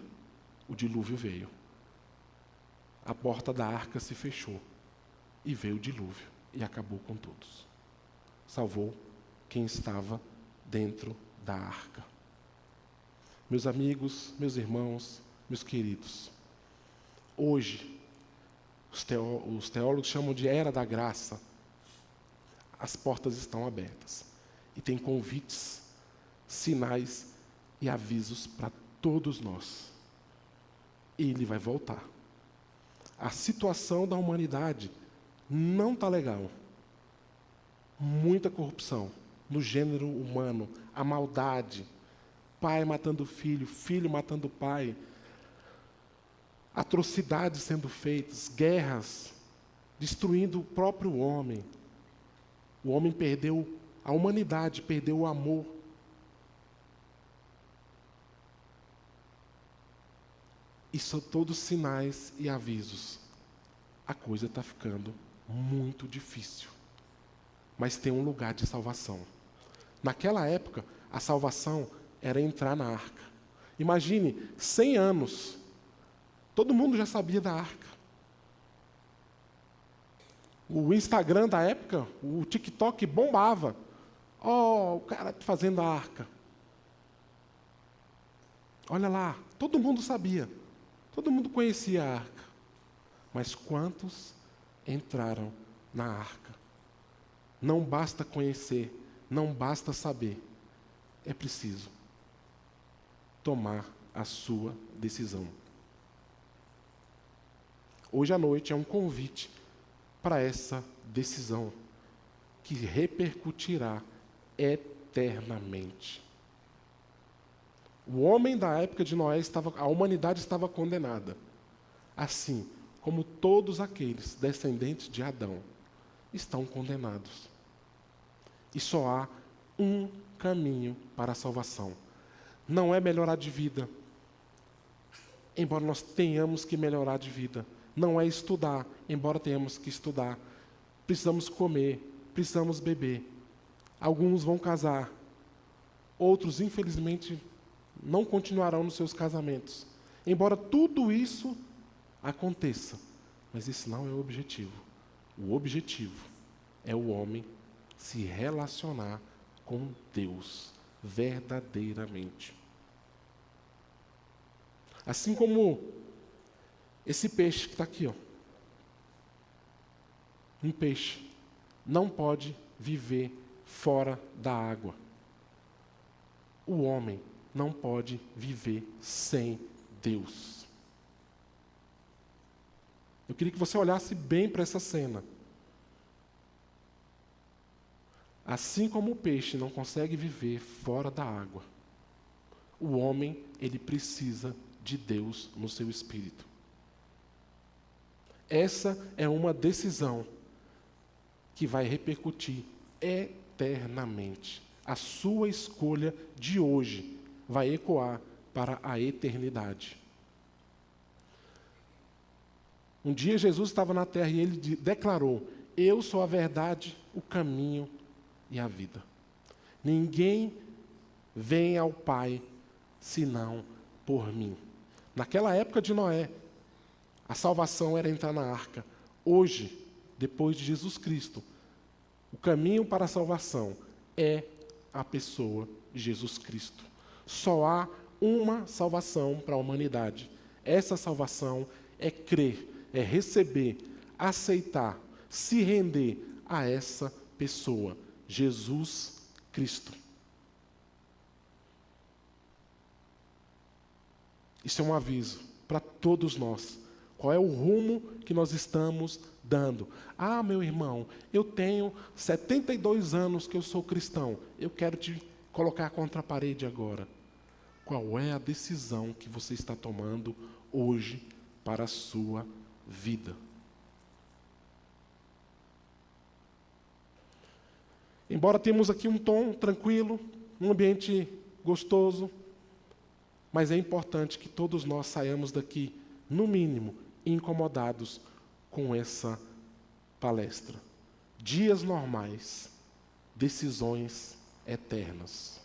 o dilúvio veio. A porta da arca se fechou. E veio o dilúvio e acabou com todos. Salvou quem estava dentro da arca. Meus amigos, meus irmãos, meus queridos, hoje, os teólogos chamam de era da graça. As portas estão abertas. E tem convites, sinais e avisos para todos nós. Ele vai voltar. A situação da humanidade não está legal. Muita corrupção no gênero humano, a maldade, pai matando filho, filho matando pai, atrocidades sendo feitas, guerras, destruindo o próprio homem. O homem perdeu, a humanidade perdeu o amor. E são todos sinais e avisos. A coisa está ficando muito difícil. Mas tem um lugar de salvação. Naquela época, a salvação era entrar na arca. Imagine, 100 anos. Todo mundo já sabia da arca. O Instagram da época, o TikTok bombava. Ó, o cara fazendo a arca. Olha lá, todo mundo sabia. Todo mundo conhecia a arca. Mas quantos entraram na arca? Não basta conhecer, não basta saber. É preciso tomar a sua decisão. Hoje à noite é um convite para essa decisão que repercutirá eternamente. O homem da época de Noé a humanidade estava condenada, assim como todos aqueles descendentes de Adão estão condenados. E só há um caminho para a salvação. Não é melhorar de vida, embora nós tenhamos que melhorar de vida. Não é estudar, embora tenhamos que estudar. Precisamos comer, precisamos beber. Alguns vão casar, outros, infelizmente, não continuarão nos seus casamentos. Embora tudo isso aconteça, mas esse não é o objetivo. O objetivo é o homem se relacionar com Deus verdadeiramente. Assim como esse peixe que está aqui, ó. Um peixe não pode viver fora da água. O homem não pode viver sem Deus. Eu queria que você olhasse bem para essa cena. Assim como o peixe não consegue viver fora da água, o homem, ele precisa de Deus no seu espírito. Essa é uma decisão que vai repercutir eternamente. A sua escolha de hoje vai ecoar para a eternidade. Um dia Jesus estava na terra e ele declarou: eu sou a verdade, o caminho e a vida. Ninguém vem ao Pai senão por mim. Naquela época de Noé, a salvação era entrar na arca. Hoje, depois de Jesus Cristo, o caminho para a salvação é a pessoa de Jesus Cristo. Só há uma salvação para a humanidade. Essa salvação é crer, é receber, aceitar, se render a essa pessoa, Jesus Cristo. Isso é um aviso para todos nós. Qual é o rumo que nós estamos dando? Ah, meu irmão, eu tenho 72 anos que eu sou cristão. Eu quero te colocar contra a parede agora. Qual é a decisão que você está tomando hoje para a sua vida? Embora temos aqui um tom tranquilo, um ambiente gostoso, mas é importante que todos nós saiamos daqui, no mínimo, incomodados com essa palestra. Dias normais, decisões eternas.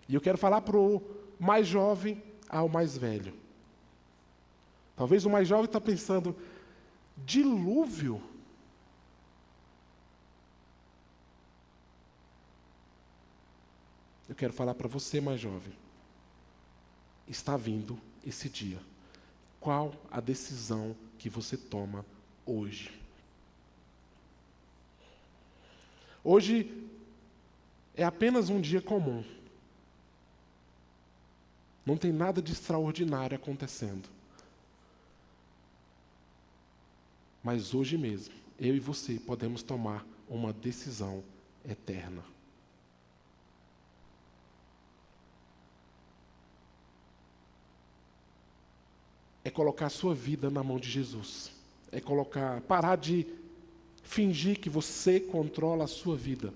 E eu quero falar para o mais jovem ao mais velho. Talvez o mais jovem está pensando: dilúvio? Eu quero falar para você, mais jovem. Está vindo esse dia. Qual a decisão que você toma hoje? Hoje é apenas um dia comum. Não tem nada de extraordinário acontecendo. Mas hoje mesmo, eu e você podemos tomar uma decisão eterna. É colocar a sua vida na mão de Jesus. É parar de fingir que você controla a sua vida.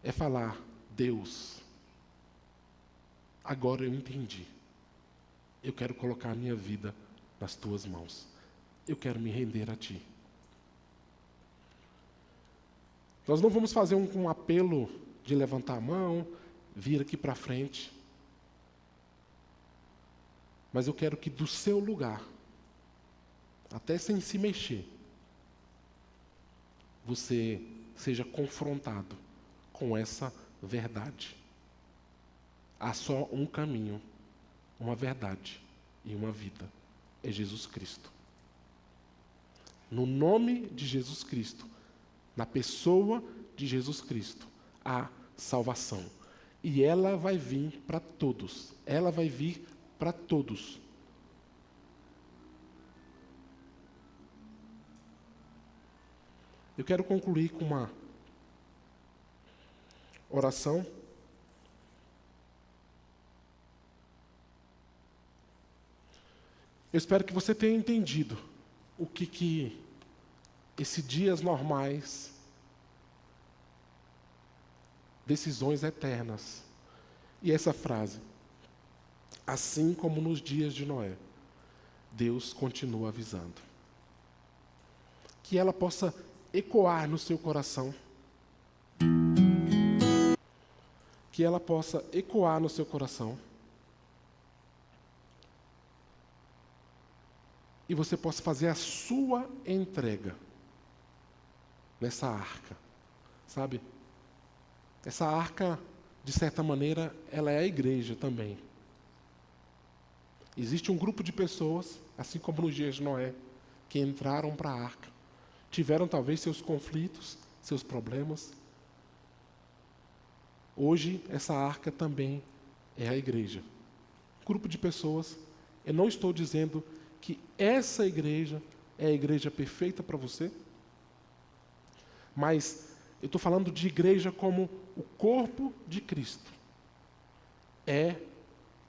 É falar: Deus, agora eu entendi. Eu quero colocar a minha vida nas tuas mãos. Eu quero me render a ti. Nós não vamos fazer um apelo de levantar a mão, vir aqui para frente. Mas eu quero que do seu lugar, até sem se mexer, você seja confrontado com essa verdade. Há só um caminho, uma verdade e uma vida. É Jesus Cristo. No nome de Jesus Cristo, na pessoa de Jesus Cristo, há salvação. E ela vai vir para todos. Ela vai vir para todos. Eu quero concluir com uma oração. Eu espero que você tenha entendido o que esses dias normais, decisões eternas, e essa frase, assim como nos dias de Noé, Deus continua avisando. Que ela possa ecoar no seu coração. Que ela possa ecoar no seu coração. E você possa fazer a sua entrega nessa arca. Sabe? Essa arca, de certa maneira, ela é a igreja também. Existe um grupo de pessoas, assim como nos dias de Noé, que entraram para a arca. Tiveram talvez seus conflitos, seus problemas. Hoje, essa arca também é a igreja. Um grupo de pessoas. Eu não estou dizendo que essa igreja é a igreja perfeita para você, mas eu estou falando de igreja como o corpo de Cristo. É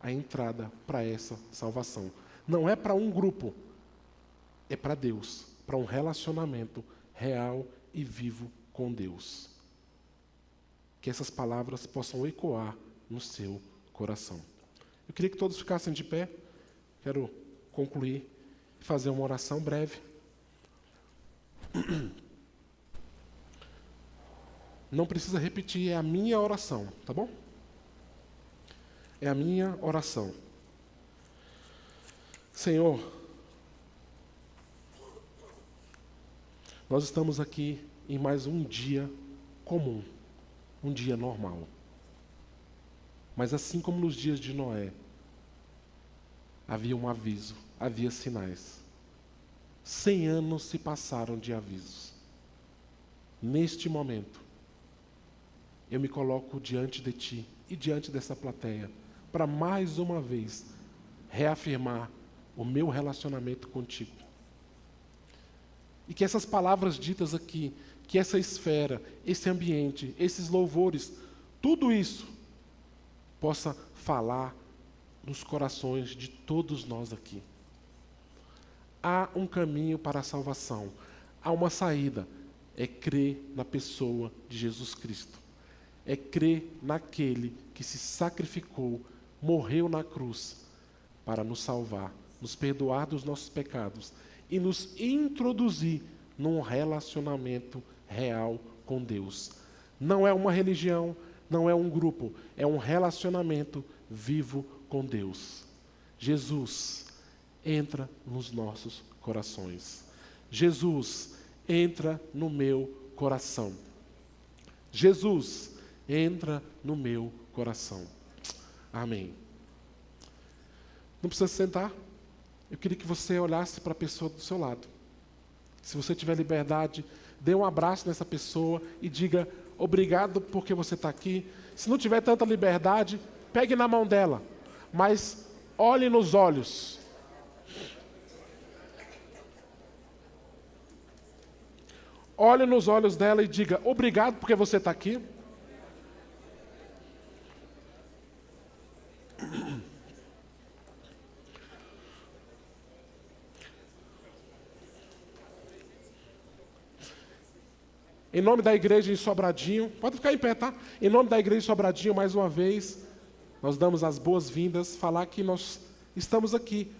a entrada para essa salvação. Não é para um grupo, é para Deus, para um relacionamento real e vivo com Deus. Que essas palavras possam ecoar no seu coração. Eu queria que todos ficassem de pé. Quero concluir e fazer uma oração breve. Não precisa repetir, é a minha oração, tá bom? É a minha oração. Senhor, nós estamos aqui em mais um dia comum, um dia normal. Mas assim como nos dias de Noé, havia um aviso, havia sinais. 100 anos se passaram de avisos. Neste momento, eu me coloco diante de Ti e diante dessa plateia, para mais uma vez reafirmar o meu relacionamento contigo. E que essas palavras ditas aqui, que essa esfera, esse ambiente, esses louvores, tudo isso possa falar nos corações de todos nós aqui. Há um caminho para a salvação, há uma saída, é crer na pessoa de Jesus Cristo. É crer naquele que se sacrificou, morreu na cruz para nos salvar, nos perdoar dos nossos pecados e nos introduzir num relacionamento real com Deus. Não é uma religião, não é um grupo, é um relacionamento vivo com Deus. Jesus, entra nos nossos corações. Jesus, entra no meu coração. Jesus, entra no meu coração. Amém. Não precisa sentar. Eu queria que você olhasse para a pessoa do seu lado. Se você tiver liberdade, dê um abraço nessa pessoa e diga obrigado porque você está aqui. Se não tiver tanta liberdade, pegue na mão dela, mas olhe nos olhos. Olhe nos olhos dela e diga obrigado porque você está aqui. Em nome da igreja em Sobradinho, pode ficar em pé, tá? Em nome da igreja em Sobradinho, mais uma vez, nós damos as boas-vindas, falar que nós estamos aqui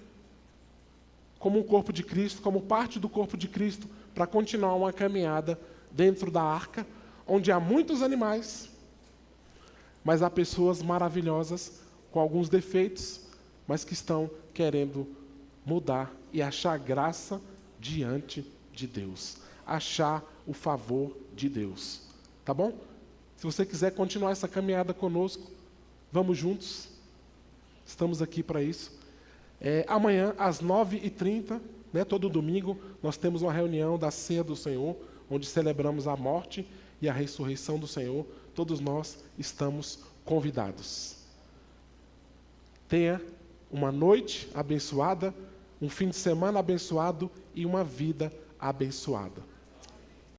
como um corpo de Cristo, como parte do corpo de Cristo, para continuar uma caminhada dentro da arca, onde há muitos animais, mas há pessoas maravilhosas, com alguns defeitos, mas que estão querendo mudar e achar graça diante de Deus, achar o favor de Deus. Tá bom? Se você quiser continuar essa caminhada conosco, vamos juntos. Estamos aqui para isso. Amanhã, às 9h30, todo domingo, nós temos uma reunião da Ceia do Senhor, onde celebramos a morte e a ressurreição do Senhor. Todos nós estamos convidados. Tenha uma noite abençoada, um fim de semana abençoado e uma vida abençoada.